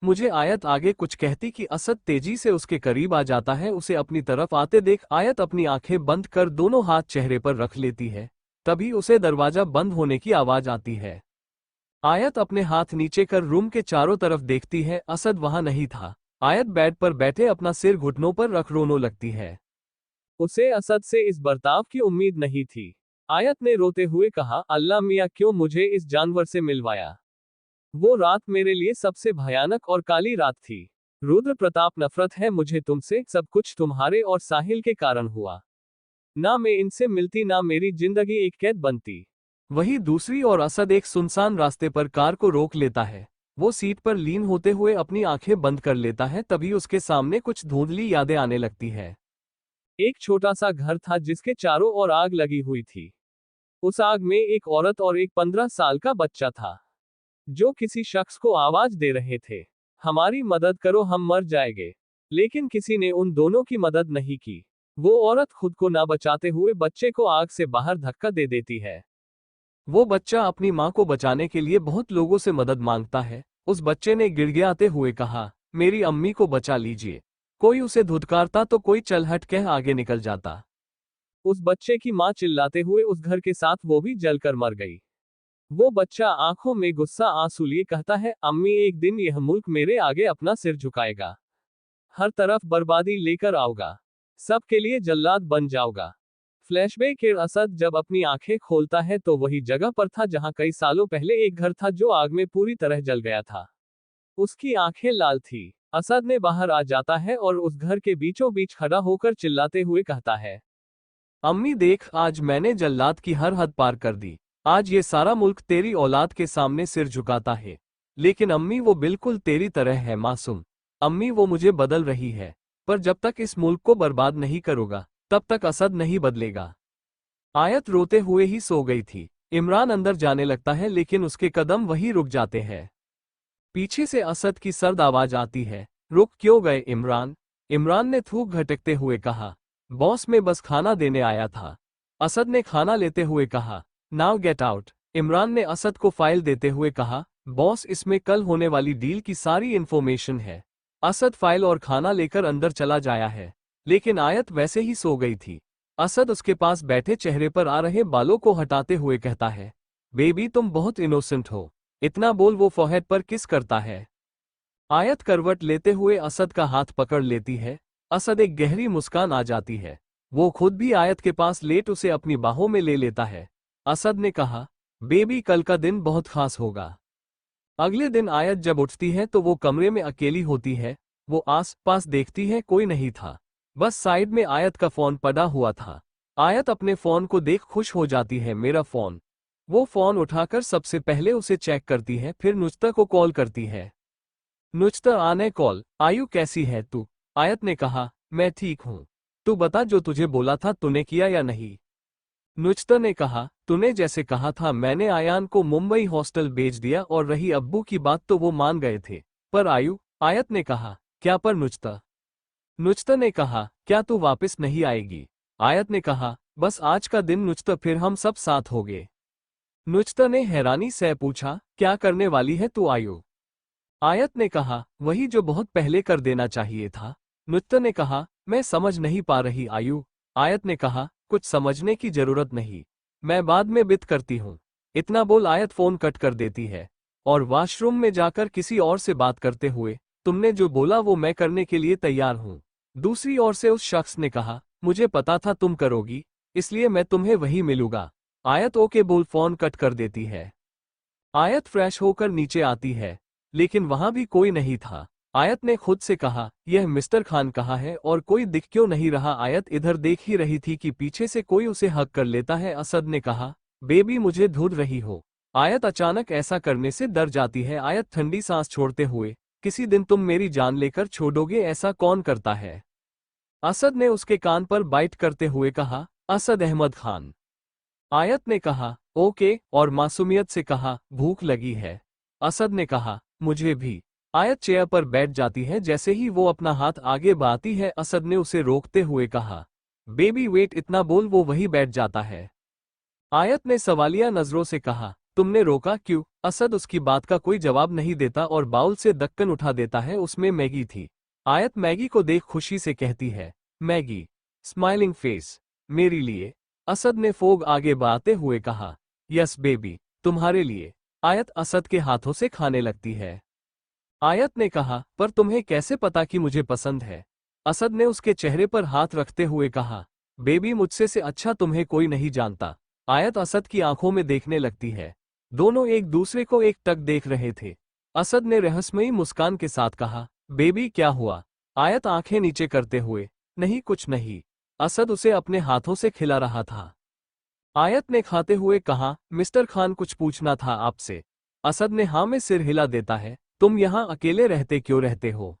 मुझे आयत आगे कुछ कहती कि असद तेजी से उसके करीब आ जाता है। उसे अपनी तरफ आते देख आयत अपनी आंखें बंद कर दोनों हाथ चेहरे पर रख लेती है। तभी उसे दरवाजा बंद होने की आवाज आती है। आयत अपने हाथ नीचे कर रूम के चारों तरफ देखती है, असद वहां नहीं था। आयत बेड पर बैठे अपना सिर घुटनों पर रख रोने लगती है। उसे असद से इस बर्ताव की उम्मीद नहीं थी। आयत ने रोते हुए कहा, अल्लाह मियां क्यों मुझे इस जानवर से मिलवाया। वो रात मेरे लिए सबसे भयानक और काली रात थी। रुद्र प्रताप, नफरत है मुझे तुमसे। सब कुछ तुम्हारे और साहिल के कारण हुआ। ना मैं इनसे मिलती, ना मेरी जिंदगी एक कैद बनती। वहीं दूसरी ओर असद एक सुनसान रास्ते पर कार को रोक लेता है। वो सीट पर लीन होते हुए अपनी आंखें बंद कर लेता है। तभी उसके सामने कुछ धुंधली यादें आने लगती है। एक छोटा सा घर था जिसके चारों ओर आग लगी हुई थी। उस आग में एक औरत और एक 15 साल का बच्चा था, जो किसी शख्स को आवाज दे रहे थे, हमारी मदद करो, हम मर जाएंगे। लेकिन किसी ने उन दोनों की मदद नहीं की। वो औरत खुद को ना बचाते हुए बच्चे को आग से बाहर धक्का दे देती है। वो बच्चा अपनी मां को बचाने के लिए बहुत लोगों से मदद मांगता है। उस बच्चे ने गिड़गिड़ाते हुए कहा, मेरी अम्मी को बचा लीजिए। कोई उसे धुतकारता तो कोई चलहट कह आगे निकल जाता। उस बच्चे की मां चिल्लाते हुए उस घर के साथ वो भी जलकर मर गई। वो बच्चा आंखों में गुस्सा आंसू लिए कहता है, अम्मी एक दिन यह मुल्क मेरे आगे अपना सिर झुकाएगा। हर तरफ बर्बादी लेकर आओगा। सबके लिए जल्लाद बन जाओगा। फ्लैशबैक के असद जब अपनी आंखें खोलता है तो वही जगह पर था जहां कई सालों पहले एक घर था जो आग में पूरी तरह जल गया था। उसकी आंखें लाल थी। असद ने बाहर आ जाता है और उस घर के बीचों बीच खड़ा होकर चिल्लाते हुए कहता है, अम्मी देख, आज मैंने जल्लाद की हर हद पार कर दी। आज ये सारा मुल्क तेरी औलाद के सामने सिर झुकाता है। लेकिन अम्मी वो बिल्कुल तेरी तरह है मासूम। अम्मी वो मुझे बदल रही है, पर जब तक इस मुल्क को बर्बाद नहीं करोगा तब तक असद नहीं बदलेगा। आयत रोते हुए ही सो गई थी। इमरान अंदर जाने लगता है, लेकिन उसके कदम वहीं रुक जाते हैं। पीछे से असद की सर्द आवाज आती है, रुक क्यों गए इमरान? इमरान ने थूक घटकते हुए कहा, बॉस, मैं बस खाना देने आया था। असद ने खाना लेते हुए कहा, नाउ गेट आउट। इमरान ने असद को फाइल देते हुए कहा, बॉस, इसमें कल होने वाली डील की सारी इंफॉर्मेशन है। असद फाइल और खाना लेकर अंदर चला जाया है, लेकिन आयत वैसे ही सो गई थी। असद उसके पास बैठे चेहरे पर आ रहे बालों को हटाते हुए कहता है, बेबी तुम बहुत इनोसेंट हो। इतना बोल वो फोरहेड पर किस करता है। आयत करवट लेते हुए असद का हाथ पकड़ लेती है। असद एक गहरी मुस्कान आ जाती है। वो खुद भी आयत के पास लेट उसे अपनी बाहों में ले लेता है। असद ने कहा, बेबी कल का दिन बहुत खास होगा। अगले दिन आयत जब उठती है तो वो कमरे में अकेली होती है। वो आस पास देखती है, कोई नहीं था। बस साइड में आयत का फोन पड़ा हुआ था। आयत अपने फोन को देख खुश हो जाती है, मेरा फोन। वो फोन उठाकर सबसे पहले उसे चेक करती है, फिर नुजता को कॉल करती है। नुजता आने कॉल, आयु कैसी है तू? आयत ने कहा, मैं ठीक हूँ। तू बता, जो तुझे बोला था तूने किया या नहीं? नुजता ने कहा, तूने जैसे कहा था मैंने आयान को मुंबई हॉस्टल भेज दिया, और रही अब्बू की बात तो वो मान गए थे। पर आयु? आयत ने कहा, क्या पर नुजता? नुजता ने कहा, क्या तू वापस नहीं आएगी? आयत ने कहा, बस आज का दिन नुजता, फिर हम सब साथ होंगे। नुजता ने हैरानी से पूछा, क्या करने वाली है तू आयु? आयत ने कहा, वही जो बहुत पहले कर देना चाहिए था। नुजता ने कहा, मैं समझ नहीं पा रही आयु। आयत ने कहा, कुछ समझने की जरूरत नहीं, मैं बाद में बित करती हूँ। इतना बोल आयत फोन कट कर देती है और वॉशरूम में जाकर किसी और से बात करते हुए, तुमने जो बोला वो मैं करने के लिए तैयार हूँ। दूसरी ओर से उस शख्स ने कहा, मुझे पता था तुम करोगी, इसलिए मैं तुम्हें वहीं मिलूंगा। आयत ओके बोल फोन कट कर देती है। आयत फ्रेश होकर नीचे आती है, लेकिन वहां भी कोई नहीं था। आयत ने खुद से कहा, यह मिस्टर खान कहाँ है और कोई दिख क्यों नहीं रहा? आयत इधर देख ही रही थी कि पीछे से कोई उसे हक कर लेता है। असद ने कहा, बेबी मुझे ढूंढ रही हो? आयत अचानक ऐसा करने से डर जाती है। आयत ठंडी सांस छोड़ते हुए, किसी दिन तुम मेरी जान लेकर छोड़ोगे, ऐसा कौन करता है? असद ने उसके कान पर बाइट करते हुए कहा, असद अहमद खान। आयत ने कहा, ओके, और मासूमियत से कहा, भूख लगी है। असद ने कहा, मुझे भी। आयत चेयर पर बैठ जाती है। जैसे ही वो अपना हाथ आगे बढ़ाती है, असद ने उसे रोकते हुए कहा, बेबी वेट। इतना बोल वो वहीं बैठ जाता है। आयत ने सवालिया नजरों से कहा, तुमने रोका क्यों? असद उसकी बात का कोई जवाब नहीं देता और बाउल से ढक्कन उठा देता है। उसमें मैगी थी। आयत मैगी को देख खुशी से कहती है, मैगी? स्माइलिंग फेस, मेरे लिए? असद ने फोग आगे बढ़ाते हुए कहा, यस बेबी, तुम्हारे लिए। आयत असद के हाथों से खाने लगती है। आयत ने कहा, पर तुम्हें कैसे पता कि मुझे पसंद है? असद ने उसके चेहरे पर हाथ रखते हुए कहा, बेबी मुझसे से अच्छा तुम्हें कोई नहीं जानता। आयत असद की आंखों में देखने लगती है। दोनों एक दूसरे को एक टक देख रहे थे। असद ने रहस्यमयी मुस्कान के साथ कहा, बेबी क्या हुआ? आयत आंखें नीचे करते हुए, नहीं कुछ नहीं। असद उसे अपने हाथों से खिला रहा था। आयत ने खाते हुए कहा, मिस्टर खान कुछ पूछना था आपसे। असद ने हाँ में सिर हिला देता है। तुम यहाँ अकेले रहते क्यों रहते हो?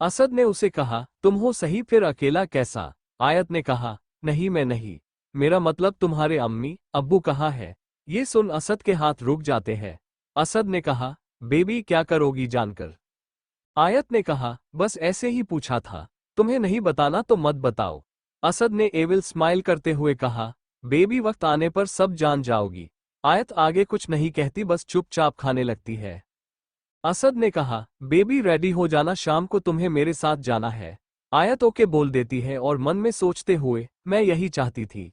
असद ने उसे कहा, तुम हो सही, फिर अकेला कैसा? आयत ने कहा, नहीं मैं नहीं, मेरा मतलब तुम्हारे अम्मी अब्बू कहाँ है? ये सुन असद के हाथ रुक जाते हैं। असद ने कहा, बेबी क्या करोगी जानकर? आयत ने कहा, बस ऐसे ही पूछा था, तुम्हें नहीं बताना तो मत बताओ। असद ने एविल स्माइल करते हुए कहा, बेबी वक्त आने पर सब जान जाओगी। आयत आगे कुछ नहीं कहती, बस चुपचाप खाने लगती है। असद ने कहा, बेबी रेडी हो जाना, शाम को तुम्हें मेरे साथ जाना है। आयत ओके बोल देती है और मन में सोचते हुए, मैं यही चाहती थी।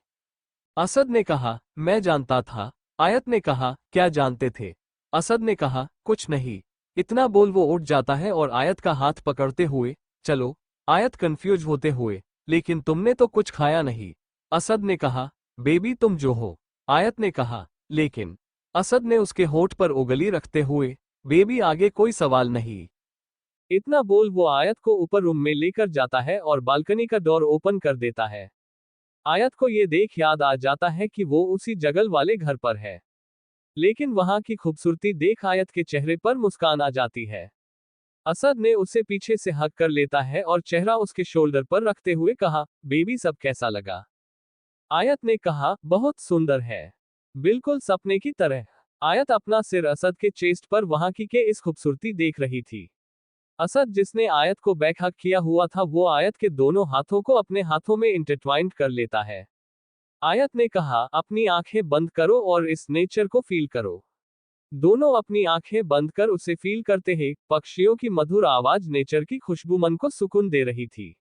असद ने कहा, मैं जानता था। आयत ने कहा, क्या जानते थे? असद ने कहा, कुछ नहीं। इतना बोल वो उठ जाता है और आयत का हाथ पकड़ते हुए, चलो। आयत कंफ्यूज होते हुए, लेकिन तुमने तो कुछ खाया नहीं। असद ने कहा, बेबी तुम जो हो। आयत ने कहा, लेकिन। असद ने उसके होठ पर उंगली रखते हुए, बेबी आगे कोई सवाल नहीं। इतना बोल वो आयत को ऊपर रूम में लेकर जाता है और बालकनी का डोर ओपन कर देता है। आयत को ये देख याद आ जाता है कि वो उसी जगल वाले घर पर है। लेकिन वहां की खूबसूरती देख आयत के चेहरे पर मुस्कान आ जाती है। असद ने उसे पीछे से हक कर लेता है और चेहरा उसके शोल्डर पर रखते हुए कहा, बेबी सब कैसा लगा? आयत ने कहा, बहुत सुंदर है, बिल्कुल सपने की तरह। आयत अपना सिर असद के चेस्ट पर वहां की के इस खूबसूरती देख रही थी। असद जिसने आयत को बैक हक किया हुआ था, वो आयत के दोनों हाथों को अपने हाथों में इंटरट्वाइंड कर लेता है। आयत ने कहा, अपनी आंखें बंद करो और इस नेचर को फील करो। दोनों अपनी आंखें बंद कर उसे फील करते हैं। पक्षियों की मधुर आवाज, नेचर की खुशबू मन को सुकून दे रही थी।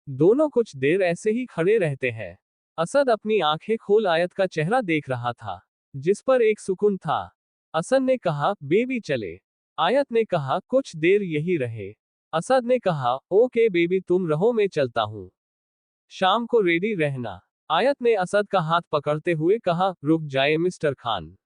दोनों कुछ देर ऐसे ही खड़े रहते हैं। असद अपनी आंखें खोल आयत का चेहरा देख रहा था, जिस पर एक सुकून था। असद ने कहा, बेबी चले। आयत ने कहा, कुछ देर यही रहे। असद ने कहा, ओके बेबी तुम रहो मैं चलता हूँ। शाम को रेडी रहना। आयत ने असद का हाथ पकड़ते हुए कहा, रुक जाए मिस्टर खान।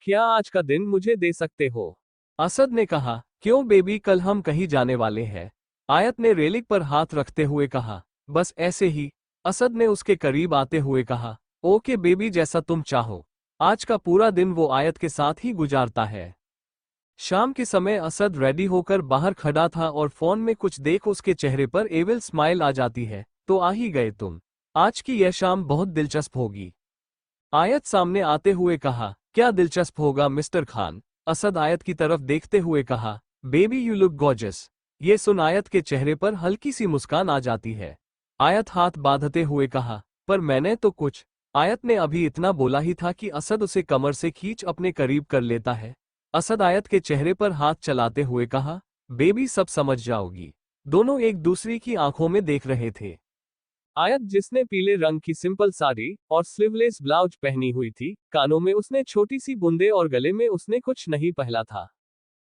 क्या आज का दिन मुझे दे सकते हो? असद ने कहा, क्यों बेबी कल हम कहीं जाने वाले हैं। आयत ने रेलिंग पर हाथ रखते हुए कहा, बस ऐसे ही। असद ने उसके करीब आते हुए कहा, ओके बेबी जैसा तुम चाहो। आज का पूरा दिन वो आयत के साथ ही गुजारता है। शाम के समय असद रेडी होकर बाहर खड़ा था और फोन में कुछ देख उसके चेहरे पर एविल स्माइल आ जाती है। तो आ ही गए तुम। आज की यह शाम बहुत दिलचस्प होगी। आयत सामने आते हुए कहा, क्या दिलचस्प होगा मिस्टर खान? असद आयत की तरफ देखते हुए कहा, बेबी यू लुक गॉर्जियस। ये सुन आयत के चेहरे पर हल्की सी मुस्कान आ जाती है। आयत हाथ बांधते हुए कहा, पर मैंने तो कुछ। आयत ने अभी इतना बोला ही था कि असद उसे कमर से खींच अपने करीब कर लेता है। असद आयत के चेहरे पर हाथ चलाते हुए कहा, बेबी सब समझ जाओगी। दोनों एक दूसरे की आंखों में देख रहे थे। आयत जिसने पीले रंग की सिंपल साड़ी और स्लीवलेस ब्लाउज पहनी हुई थी, कानों में उसने छोटी सी बूंदे और गले में उसने कुछ नहीं पहना था।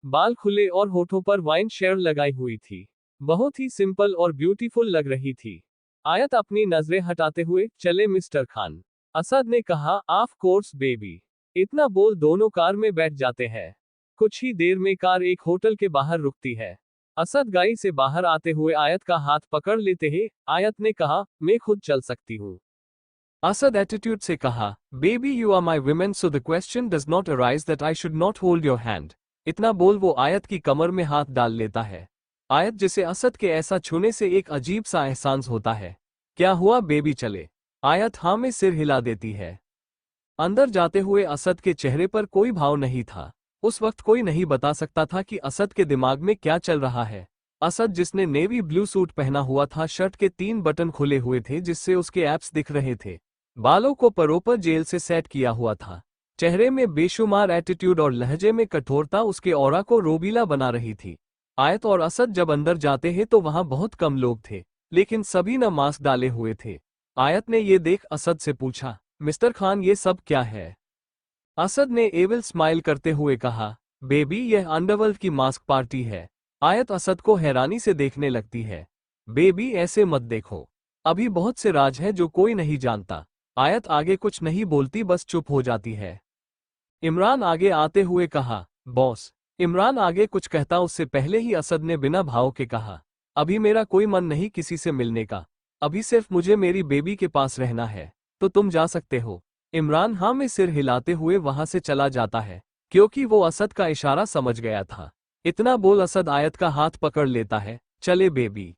बाल खुले और होठों पर वाइन शेयर लगाई हुई थी। बहुत ही सिंपल और ब्यूटीफुल लग रही थी। आयत अपनी नजरें हटाते हुए, चले मिस्टर खान। असद ने कहा, ऑफ कोर्स बेबी। इतना बोल दोनों कार में बैठ जाते हैं। कुछ ही देर में कार एक होटल के बाहर रुकती है। असद गाड़ी से बाहर आते हुए आयत का हाथ पकड़ लेते हैं। आयत ने कहा, मैं खुद चल सकती हूँ। असद एटीट्यूड से कहा, baby you are my women so the question does not arise that I should not hold your hand. इतना बोल वो आयत की कमर में हाथ डाल लेता है। आयत जिसे असद के ऐसा छूने से एक अजीब सा एहसास होता है। क्या हुआ बेबी चले? आयत हाँ में सिर हिला देती है। अंदर जाते हुए असद के चेहरे पर कोई भाव नहीं था। उस वक्त कोई नहीं बता सकता था कि असद के दिमाग में क्या चल रहा है। असद जिसने नेवी ब्लू सूट पहना हुआ था, शर्ट के 3 बटन खुले हुए थे जिससे उसके एब्स दिख रहे थे। बालों को परोपर जेल से सेट किया हुआ था। चेहरे में बेशुमार एटीट्यूड और लहजे में कठोरता उसके ऑरा को रोबीला बना रही थी। आयत और असद जब अंदर जाते हैं तो वहां बहुत कम लोग थे, लेकिन सभी न मास्क डाले हुए थे। आयत ने ये देख असद से पूछा, मिस्टर खान ये सब क्या है? असद ने एविल स्माइल करते हुए कहा, बेबी यह अंडरवर्ल्ड की मास्क पार्टी है। आयत असद को हैरानी से देखने लगती है। बेबी ऐसे मत देखो। अभी बहुत से राज है जो कोई नहीं जानता। आयत आगे कुछ नहीं बोलती, बस चुप हो जाती है। इमरान आगे आते हुए कहा, बॉस। इमरान आगे कुछ कहता उससे पहले ही असद ने बिना भाव के कहा, अभी मेरा कोई मन नहीं किसी से मिलने का। अभी सिर्फ मुझे मेरी बेबी के पास रहना है। तो तुम जा सकते हो। इमरान हाँ में सिर हिलाते हुए वहां से चला जाता है, क्योंकि वो असद का इशारा समझ गया था। इतना बोल असद आयत का हाथ पकड़ लेता है, चले बेबी।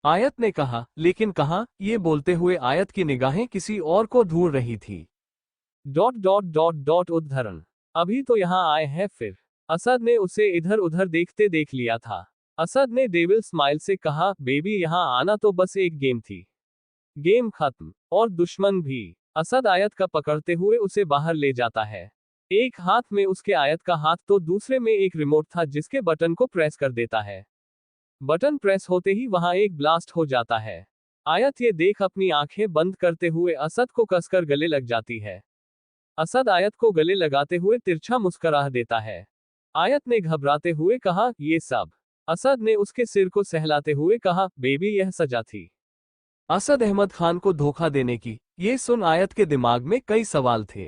आयत ने कहा, लेकिन कहाँ? ये बोलते हुए आयत की निगाहें किसी और को ढूंढ रही थी। उद्धरण। अभी तो यहाँ आए हैं फिर। असद ने उसे इधर उधर देखते देख लिया था। असद ने डेविल स्माइल से कहा, बेबी यहाँ आना तो बस एक गेम थी। गेम खत्म। और दुश्मन भी। असद आयत का पकड़ते हुए उसे बाहर ले जाता है। एक हाथ में उसके आयत का हाथ तो दूसरे में एक रिमोट था जिसके बटन को प्रेस कर देता है। बटन प्रेस होते ही वहां एक ब्लास्ट हो जाता है। आयत ये देख अपनी आंखें बंद करते हुए असद को कसकर गले लग जाती है। असद आयत को गले लगाते हुए तिरछा मुस्कुरा देता है। आयत ने घबराते हुए कहा, ये सब? असद ने उसके सिर को सहलाते हुए कहा, बेबी यह सजा थी। असद अहमद खान को धोखा देने की। ये सुन आयत के दिमाग में कई सवाल थे।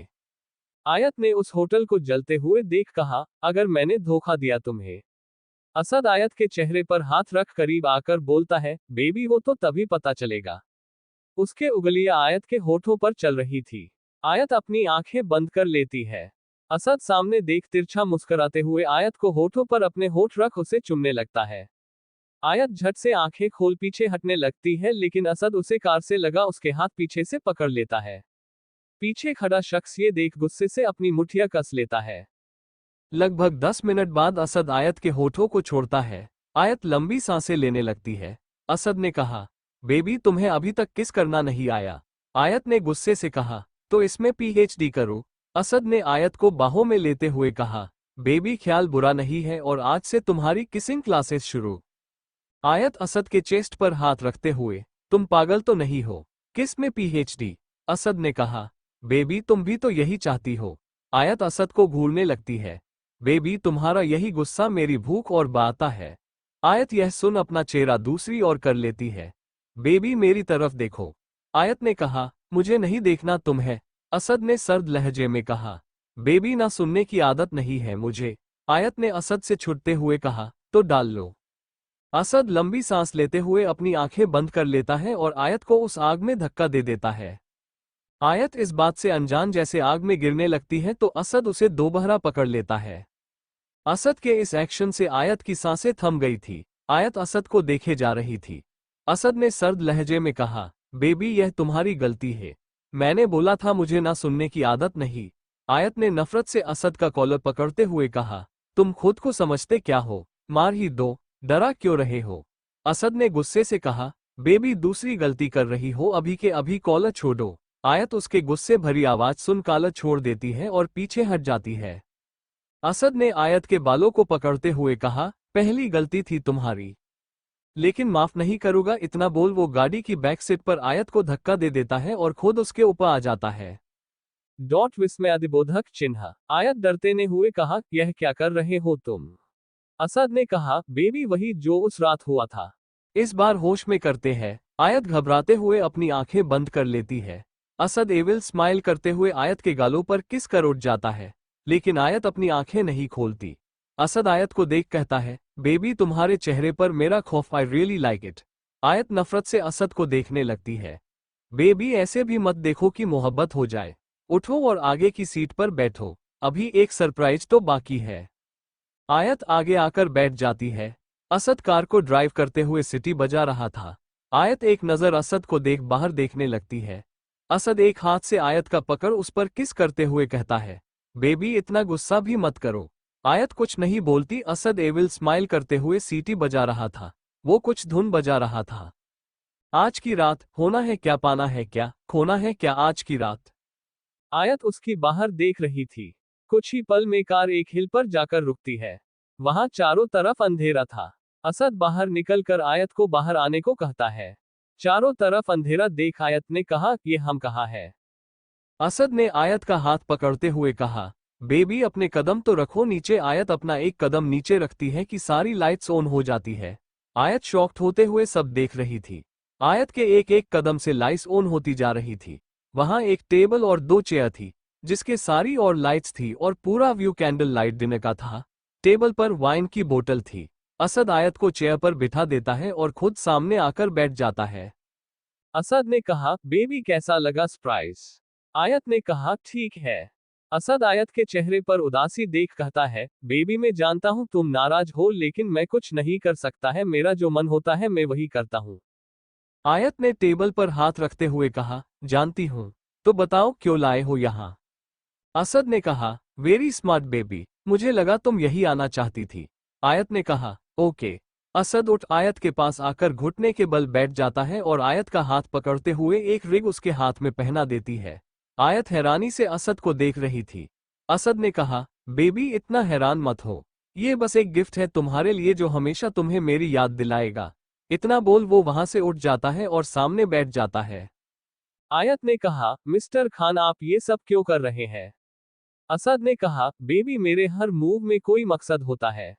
आयत ने उस होटल को जलते हुए देख कहा, अगर मैंने धोखा दिया तुम्हें? असद आयत के चेहरे पर हाथ रख करीब आकर बोलता है, बेबी वो तो तभी पता चलेगा। उसके उंगलियां आयत के होठों पर चल रही थी। आयत अपनी आंखें बंद कर लेती है। असद सामने देख तिरछा मुस्कुराते हुए आयत को होठों पर अपने होठ रख उसे चुमने लगता है। आयत झट से आंखें खोल पीछे हटने लगती है, लेकिन असद उसे कार से लगा उसके हाथ पीछे से पकड़ लेता है। पीछे खड़ा शख्स ये देख गुस्से से अपनी मुठ्ठियां कस लेता है। लगभग 10 मिनट बाद असद आयत के होठों को छोड़ता है। आयत लंबी सांसें लेने लगती है। असद ने कहा, बेबी तुम्हें अभी तक किस करना नहीं आया? आयत ने गुस्से से कहा, तो इसमें पीएचडी करो। असद ने आयत को बाहों में लेते हुए कहा, बेबी ख्याल बुरा नहीं है और आज से तुम्हारी किसिंग क्लासेस शुरू। आयत असद के चेस्ट पर हाथ रखते हुए, तुम पागल तो नहीं हो? किस में पीएचडी? असद ने कहा, बेबी तुम भी तो यही चाहती हो। आयत असद को घूरने लगती है। बेबी तुम्हारा यही गुस्सा मेरी भूख और बाता है। आयत यह सुन अपना चेहरा दूसरी ओर कर लेती है। बेबी मेरी तरफ देखो। आयत ने कहा, मुझे नहीं देखना तुम्हें। असद ने सर्द लहजे में कहा। बेबी ना सुनने की आदत नहीं है मुझे। आयत ने असद से छुटते हुए कहा, तो डाल लो। असद लंबी सांस लेते हुए अपनी आंखें बंद कर लेता है और आयत को उस आग में धक्का दे देता है। आयत इस बात से अनजान जैसे आग में गिरने लगती है तो असद उसे दोबारा पकड़ लेता है। असद के इस एक्शन से आयत की सांसें थम गई थी। आयत असद को देखे जा रही थी। असद ने सर्द लहजे में कहा, बेबी यह तुम्हारी गलती है। मैंने बोला था मुझे ना सुनने की आदत नहीं। आयत ने नफरत से असद का कॉलर पकड़ते हुए कहा, तुम खुद को समझते क्या हो, मार ही दो, डरा क्यों रहे हो। असद ने गुस्से से कहा, बेबी दूसरी गलती कर रही हो, अभी के अभी कॉलर छोड़ो। आयत उसके गुस्से भरी आवाज सुन कॉलर छोड़ देती है और पीछे हट जाती है। असद ने आयत के बालों को पकड़ते हुए कहा, पहली गलती थी तुम्हारी, लेकिन माफ नहीं करूंगा। इतना बोल वो गाड़ी की बैक सीट पर आयत को धक्का दे देता है और खुद उसके ऊपर आ जाता है। डॉट विस्मयादिबोधक चिन्ह। आयत डरते ने हुए कहा, यह क्या कर रहे हो तुम। असद ने कहा, बेबी वही जो उस रात हुआ था। इस बार होश में करते हैं। आयत घबराते हुए अपनी आंखें बंद कर लेती है। असद एविल स्माइल करते हुए आयत के गालों पर किस कर उठ जाता है, लेकिन आयत अपनी आंखें नहीं खोलती। असद आयत को देख कहता है, बेबी तुम्हारे चेहरे पर मेरा खौफ, आई रियली लाइक इट। आयत नफरत से असद को देखने लगती है। बेबी ऐसे भी मत देखो कि मोहब्बत हो जाए। उठो और आगे की सीट पर बैठो, अभी एक सरप्राइज तो बाकी है। आयत आगे आकर बैठ जाती है। असद कार को ड्राइव करते हुए सिटी बजा रहा था। आयत एक नज़र असद को देख बाहर देखने लगती है। असद एक हाथ से आयत का पकड़ उस पर किस करते हुए कहता है, बेबी इतना गुस्सा भी मत करो। आयत कुछ नहीं बोलती। असद एविल स्माइल करते हुए सीटी बजा रहा था। वो कुछ धुन बजा रहा था। आज की रात, होना है क्या, पाना है क्या, खोना है क्या, आज की रात। आयत उसकी बाहर देख रही थी। कुछ ही पल में कार एक हिल पर जाकर रुकती है। वहां चारों तरफ अंधेरा था। असद बाहर निकलकर आयत को बाहर आने को कहता है। चारों तरफ अंधेरा देख आयत ने कहा, ये हम कहाँ है। असद ने आयत का हाथ पकड़ते हुए कहा, बेबी अपने कदम तो रखो नीचे। आयत अपना एक कदम नीचे रखती है कि सारी लाइट्स ऑन हो जाती है। आयत शॉक्ड होते हुए सब देख रही थी। आयत के एक एक कदम से लाइट्स ऑन होती जा रही थी। वहां एक टेबल और दो चेयर थी, जिसके सारी और लाइट्स थी और पूरा व्यू कैंडल लाइट डिनर का था। टेबल पर वाइन की बोतल थी। असद आयत को चेयर पर बिठा देता है और खुद सामने आकर बैठ जाता है। असद ने कहा, बेबी कैसा लगा सरप्राइज। आयत ने कहा, ठीक है। असद आयत के चेहरे पर उदासी देख कहता है, बेबी मैं जानता हूं तुम नाराज हो, लेकिन मैं कुछ नहीं कर सकता है। मेरा जो मन होता है मैं वही करता हूं। आयत ने टेबल पर हाथ रखते हुए कहा, जानती हूं, तो बताओ क्यों लाए हो यहां। असद ने कहा, वेरी स्मार्ट बेबी, मुझे लगा तुम यही आना चाहती थी। आयत ने कहा, ओके। असद उठ आयत के पास आकर घुटने के बल बैठ जाता है और आयत का हाथ पकड़ते हुए एक रिंग उसके हाथ में पहना देती है। आयत हैरानी से असद को देख रही थी। असद ने कहा, बेबी इतना हैरान मत हो, ये बस एक गिफ्ट है तुम्हारे लिए जो हमेशा तुम्हें मेरी याद दिलाएगा। इतना बोल वो वहां से उठ जाता है और सामने बैठ जाता है। आयत ने कहा, मिस्टर खान आप ये सब क्यों कर रहे हैं। असद ने कहा, बेबी मेरे हर मूव में कोई मकसद होता है।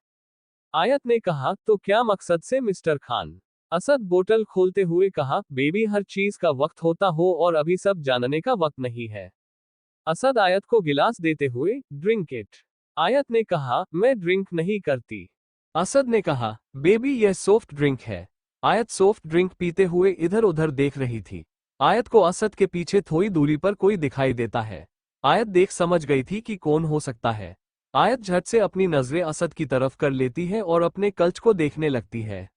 आयत ने कहा, तो क्या मकसद से मिस्टर खान। असद बोतल खोलते हुए कहा, बेबी हर चीज का वक्त होता हो और अभी सब जानने का वक्त नहीं है। असद आयत को गिलास देते हुए, ड्रिंक इट। आयत ने कहा, मैं ड्रिंक नहीं करती। असद ने कहा, बेबी यह सॉफ्ट ड्रिंक है। आयत सॉफ्ट ड्रिंक पीते हुए इधर उधर देख रही थी। आयत को असद के पीछे थोड़ी दूरी पर कोई दिखाई देता है। आयत देख समझ गई थी कि कौन हो सकता है। आयत झट से अपनी नजरें असद की तरफ कर लेती है और अपने कल्च को देखने लगती है।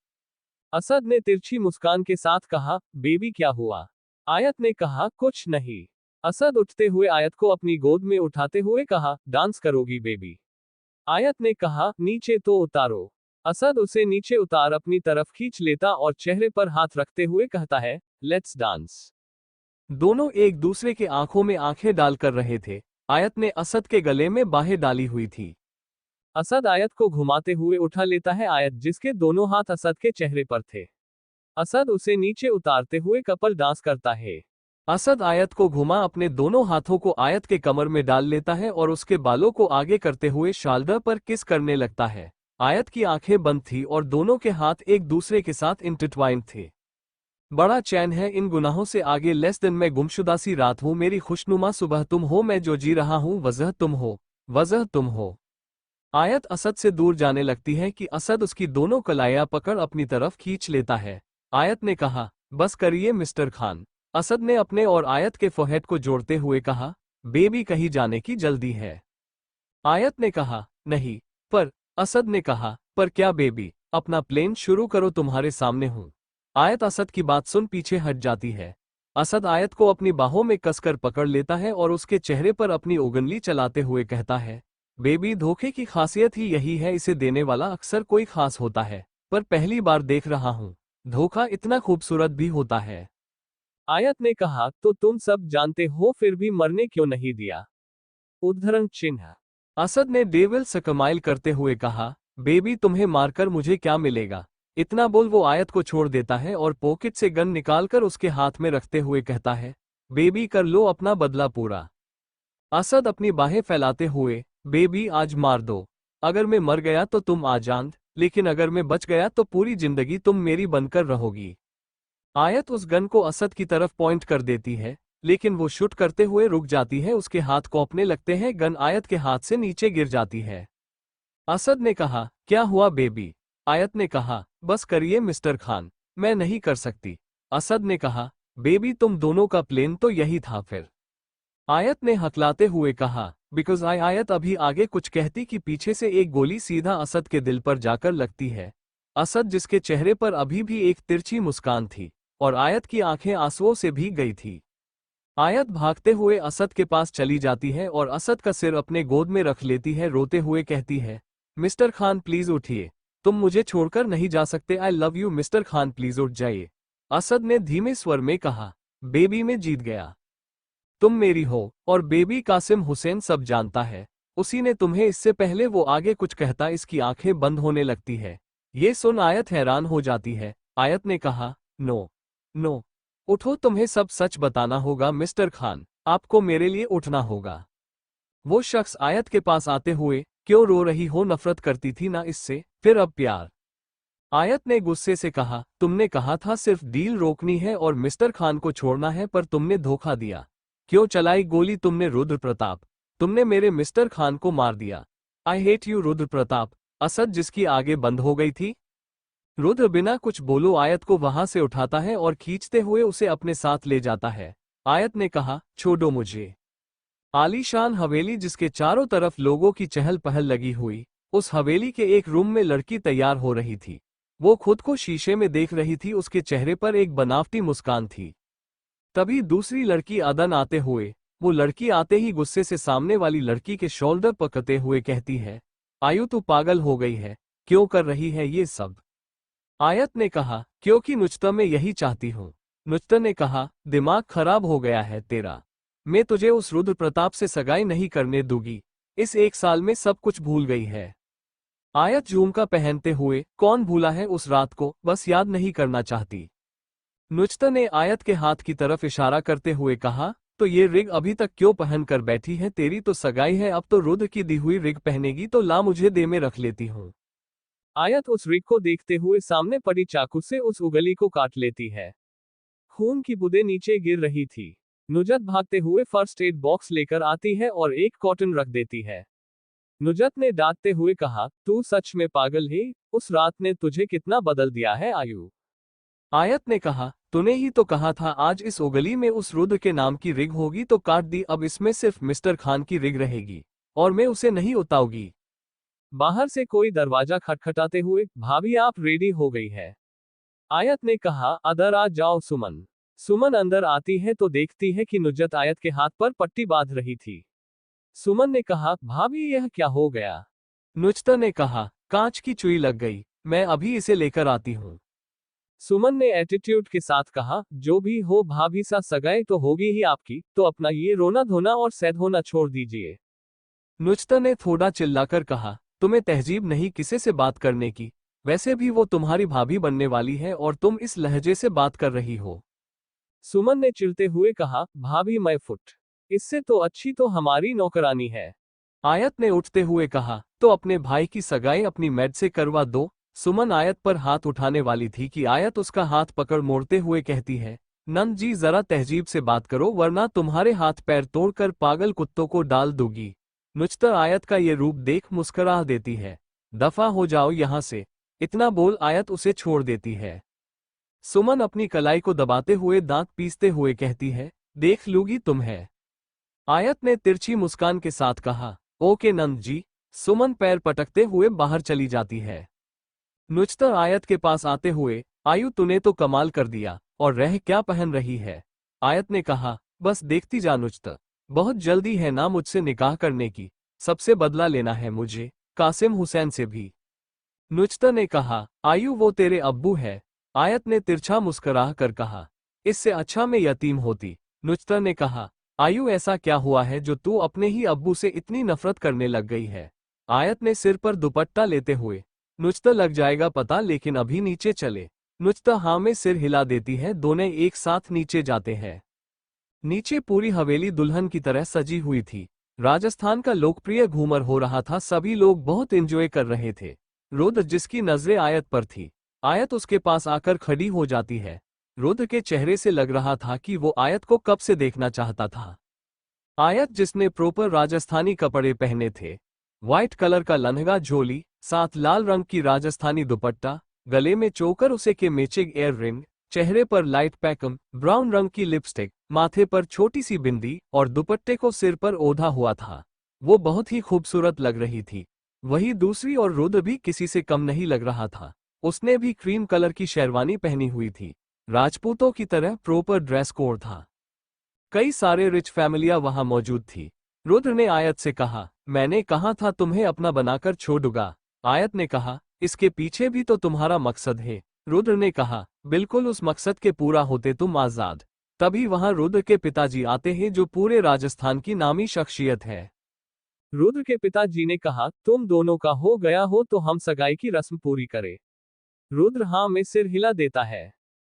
असद ने तिरछी मुस्कान के साथ कहा, बेबी क्या हुआ। आयत ने कहा, कुछ नहीं। असद उठते हुए आयत को अपनी गोद में उठाते हुए कहा, डांस करोगी बेबी। आयत ने कहा, नीचे तो उतारो। असद उसे नीचे उतार अपनी तरफ खींच लेता और चेहरे पर हाथ रखते हुए कहता है, लेट्स डांस। दोनों एक दूसरे के आंखों में आंखें डाल कर रहे थे। आयत ने असद के गले में बाहें डाली हुई थी। असद आयत को घुमाते हुए उठा लेता है। आयत जिसके दोनों हाथ असद के चेहरे पर थे। असद उसे नीचे उतारते हुए कपल डांस करता है। असद आयत को घुमा अपने दोनों हाथों को आयत के कमर में डाल लेता है और उसके बालों को आगे करते हुए शाल्डर पर किस करने लगता है। आयत की आंखें बंद थी और दोनों के हाथ एक दूसरे के साथ इंटरट्वाइंड थे। बड़ा चैन है इन गुनाहों से आगे, लेस दिन मैं गुमशुदा सी रात हूँ, मेरी खुशनुमा सुबह तुम हो, मैं जो जी रहा हूँ वजह तुम हो, वजह तुम हो। आयत असद से दूर जाने लगती है कि असद उसकी दोनों कलाइयां पकड़ अपनी तरफ खींच लेता है। आयत ने कहा, बस करिए मिस्टर खान। असद ने अपने और आयत के फोरहेड को जोड़ते हुए कहा, बेबी कहीं जाने की जल्दी है। आयत ने कहा, नहीं। पर असद ने कहा, पर क्या बेबी, अपना प्लेन शुरू करो, तुम्हारे सामने हूं। आयत असद की बात सुन पीछे हट जाती है। असद आयत को अपनी बाहों में कसकर पकड़ लेता है और उसके चेहरे पर अपनी उंगली चलाते हुए कहता है, बेबी धोखे की खासियत ही यही है, इसे देने वाला अक्सर कोई खास होता है, पर पहली बार देख रहा हूं धोखा इतना खूबसूरत भी होता है। आयत ने कहा, तो तुम सब जानते हो फिर भी मरने क्यों नहीं दिया? उद्धरण चिन्ह। असद ने डेविल स्माइल करते हुए कहा, बेबी तुम्हें मारकर मुझे क्या मिलेगा? इतना बोल वो आयत को छोड़ देता है और पॉकेट से गन निकालकर उसके हाथ में रखते हुए कहता है, बेबी कर लो अपना बदला पूरा। असद अपनी बाहें फैलाते हुए, बेबी आज मार दो। अगर मैं मर गया तो तुम आजाद, लेकिन अगर मैं बच गया तो पूरी जिंदगी तुम मेरी बनकर रहोगी। आयत उस गन को असद की तरफ पॉइंट कर देती है, लेकिन वो शूट करते हुए रुक जाती है, उसके हाथ कौंपने लगते हैं, गन आयत के हाथ से नीचे गिर जाती है। असद ने कहा, क्या हुआ बेबी? आयत ने कहा, बस करिए मिस्टर खान, मैं नहीं कर सकती। असद ने कहा, बेबी तुम दोनों का प्लेन तो यही था फिर। आयत ने हकलाते हुए कहा, बिकॉज आयत अभी आगे कुछ कहती कि पीछे से एक गोली सीधा असद के दिल पर जाकर लगती है। असद जिसके चेहरे पर अभी भी एक तिरछी मुस्कान थी और आयत की आंखें आंसुओं से भीग गई थी। आयत भागते हुए असद के पास चली जाती है और असद का सिर अपने गोद में रख लेती है, रोते हुए कहती है, मिस्टर खान प्लीज उठिए, तुम मुझे छोड़कर नहीं जा सकते, आई love you mister Khan please उठ जाइए। असद ने धीमे स्वर में कहा, बेबी मैं जीत गया, तुम मेरी हो, और बेबी कासिम हुसैन सब जानता है, उसी ने तुम्हें। इससे पहले वो आगे कुछ कहता इसकी आंखें बंद होने लगती है। ये सुन आयत हैरान हो जाती है। आयत ने कहा, नो नो, उठो, तुम्हें सब सच बताना होगा मिस्टर खान, आपको मेरे लिए उठना होगा। वो शख्स आयत के पास आते हुए, क्यों रो रही हो, नफरत करती थी ना इससे, फिर अब प्यार? आयत ने गुस्से से कहा, तुमने कहा था सिर्फ डील रोकनी है और मिस्टर खान को छोड़ना है, पर तुमने धोखा दिया। क्यों चलाई गोली तुमने रुद्र प्रताप? तुमने मेरे मिस्टर खान को मार दिया। I hate you Rudra Pratap. Asad जिसकी आगे बंद हो गई थी। रुद्र बिना कुछ बोलो आयत को वहां से उठाता है और खींचते हुए उसे अपने साथ ले जाता है। आयत ने कहा, छोड़ो मुझे। आलीशान हवेली जिसके चारों तरफ लोगों की चहल पहल लगी हुई, उस हवेली के एक रूम में लड़की तैयार हो रही थी। वो खुद को शीशे में देख रही थी, उसके चेहरे पर एक बनावटी मुस्कान थी। तभी दूसरी लड़की अदन आते हुए, वो लड़की आते ही गुस्से से सामने वाली लड़की के शोल्डर पकड़ते हुए कहती है, आयु तू पागल हो गई है, क्यों कर रही है ये सब? आयत ने कहा, क्योंकि नुच्ता मैं यही चाहती हूँ। नुच्ता ने कहा, दिमाग खराब हो गया है तेरा, मैं तुझे उस रुद्र प्रताप से सगाई नहीं करने दूंगी, इस एक साल में सब कुछ भूल गई है। आयत झुमका पहनते हुए, कौन भूला है उस रात को, बस याद नहीं करना चाहती। नुच्ता ने आयत के हाथ की तरफ इशारा करते हुए कहा, तो ये रिग अभी तक क्यों पहन कर बैठी है, तेरी तो सगाई है, अब तो रुद्र की दी हुई रिग पहनेगी, तो ला मुझे दे में रख लेती हूँ। आयत उस रिग को देखते हुए सामने पड़ी चाकू से उस उंगली को काट लेती है। खून की बूंदें नीचे गिर रही थी। नुजत भागते हुए फर्स्ट एड बॉक्स लेकर आती है और एक कॉटन रख देती है। नुजत ने डांटते हुए कहा, तू सच में पागल है, उस रात ने तुझे कितना बदल दिया है आयु। आयत ने कहा, तूने ही तो कहा था आज इस उंगली में उस रुद्र के नाम की रिग होगी, तो काट दी, अब इसमें सिर्फ मिस्टर खान की रिग रहेगी और मैं उसे नहीं उताऊंगी। बाहर से कोई दरवाजा खटखटाते हुए, भाभी आप रेडी हो गई है? आयत ने कहा, अंदर आ जाओ सुमन। सुमन अंदर आती है तो देखती है कि नुजत आयत के हाथ पर पट्टी बांध रही थी। सुमन ने कहा, भाभी यह क्या हो गया? नुजता ने कहा, कांच की चुई लग गई, मैं अभी इसे लेकर आती हूँ। सुमन ने एटीट्यूड के साथ कहा, जो भी हो भाभी सा सगाई तो होगी ही आपकी, तो अपना ये रोना धोना और सैद होना छोड़ दीजिए। नुजता ने थोड़ा चिल्लाकर कहा, तुम्हें तहजीब नहीं किसी से बात करने की, वैसे भी वो तुम्हारी भाभी बनने वाली है और तुम इस लहजे से बात कर रही हो। सुमन ने चिढ़ते हुए कहा, भाभी मैं फुट, इससे तो अच्छी तो हमारी नौकरानी है। आयत ने उठते हुए कहा, तो अपने भाई की सगाई अपनी मेड से करवा दो। सुमन आयत पर हाथ उठाने वाली थी कि आयत उसका हाथ पकड़ मोड़ते हुए कहती है, नंद जी जरा तहजीब से बात करो वरना तुम्हारे हाथ पैर तोड़कर पागल कुत्तों को डाल दूंगी। नुचतर आयत का ये रूप देख मुस्कुरा देती है, दफा हो जाओ यहां से। इतना बोल आयत उसे छोड़ देती है। सुमन अपनी कलाई को दबाते हुए दांत पीसते हुए कहती है, देख लूंगी तुम है। आयत ने तिरछी मुस्कान के साथ कहा, ओके नंद जी। सुमन पैर पटकते हुए बाहर चली जाती है। नुचतर आयत के पास आते हुए, आयु तूने तो कमाल कर दिया, और रह क्या पहन रही है। आयत ने कहा, बस देखती जा नुचतर, बहुत जल्दी है ना मुझसे निकाह करने की, सबसे बदला लेना है मुझे, कासिम हुसैन से भी। नुचतर ने कहा, आयु वो तेरे अब्बू है। आयत ने तिरछा मुस्कुरा कर कहा, इससे अच्छा मैं यतीम होती। नुचतर ने कहा, आयु ऐसा क्या हुआ है जो तू अपने ही अब्बू से इतनी नफरत करने लग गई है। आयत ने सिर पर दुपट्टा लेते हुए, नुचतर लग जाएगा पता लेकिन अभी नीचे चले। नुचतर हाँ में सिर हिला देती है, दोनों एक साथ नीचे जाते हैं। नीचे पूरी हवेली दुल्हन की तरह सजी हुई थी। राजस्थान का लोकप्रिय घूमर हो रहा था, सभी लोग बहुत एंजॉय कर रहे थे। रुद्र जिसकी नजरें आयत पर थी, आयत उसके पास आकर खड़ी हो जाती है। रुद्र के चेहरे से लग रहा था कि वो आयत को कब से देखना चाहता था। आयत जिसने प्रॉपर राजस्थानी कपड़े पहने थे, व्हाइट कलर का लहंगा झोली, साथ लाल रंग की राजस्थानी दुपट्टा, गले में चोकर उसे के मैचिंग एयर रिंग, चेहरे पर लाइट पैकम, ब्राउन रंग की लिपस्टिक, माथे पर छोटी सी बिंदी और दुपट्टे को सिर पर ओढ़ा हुआ था। वो बहुत ही खूबसूरत लग रही थी। वही दूसरी और रुद्र भी किसी से कम नहीं लग रहा था। उसने भी क्रीम कलर की शेरवानी पहनी हुई थी। राजपूतों की तरह प्रॉपर ड्रेस कोड था। कई सारे रिच फैमिलियां वहां मौजूद थी। रुद्र ने आयत से कहा, मैंने कहा था तुम्हें अपना बनाकर छोड़ूंगा। आयत ने कहा, इसके पीछे भी तो तुम्हारा मकसद है। रुद्र ने कहा, बिल्कुल उस मकसद के पूरा होते तुम आजाद। तभी वहां रुद्र के पिताजी आते हैं जो पूरे राजस्थान की नामी शख्सियत है। रुद्र के पिताजी ने कहा, तुम दोनों का हो गया हो तो हम सगाई की रस्म पूरी करें। रुद्र हाँ में सिर हिला देता है।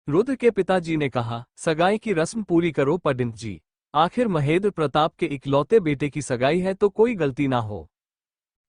रुद्र के पिताजी ने कहा, सगाई की रस्म पूरी करो पंडित जी, आखिर महेंद्र प्रताप के इकलौते बेटे की सगाई है तो कोई गलती ना हो।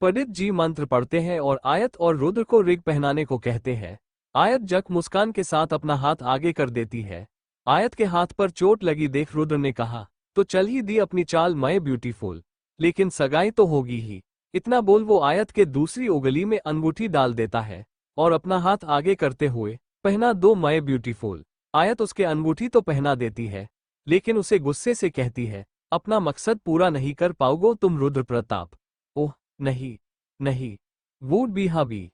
पंडित जी मंत्र पढ़ते हैं और आयत और रुद्र को रिग पहनाने को कहते हैं। आयत जक मुस्कान के साथ अपना हाथ आगे कर देती है। आयत के हाथ पर चोट लगी देख रुद्र ने कहा, तो चल ही दी अपनी चाल मय ब्यूटीफुल, लेकिन सगाई तो होगी ही। इतना बोल वो आयत के दूसरी उंगली में अंगूठी डाल देता है और अपना हाथ आगे करते हुए, पहना दो मय ब्यूटीफुल। आयत उसके अंगूठी तो पहना देती है, लेकिन उसे गुस्से से कहती है, अपना मकसद पूरा नहीं कर पाओगे तुम रुद्र प्रताप। ओह नहीं, नहीं, वुड बी हबी।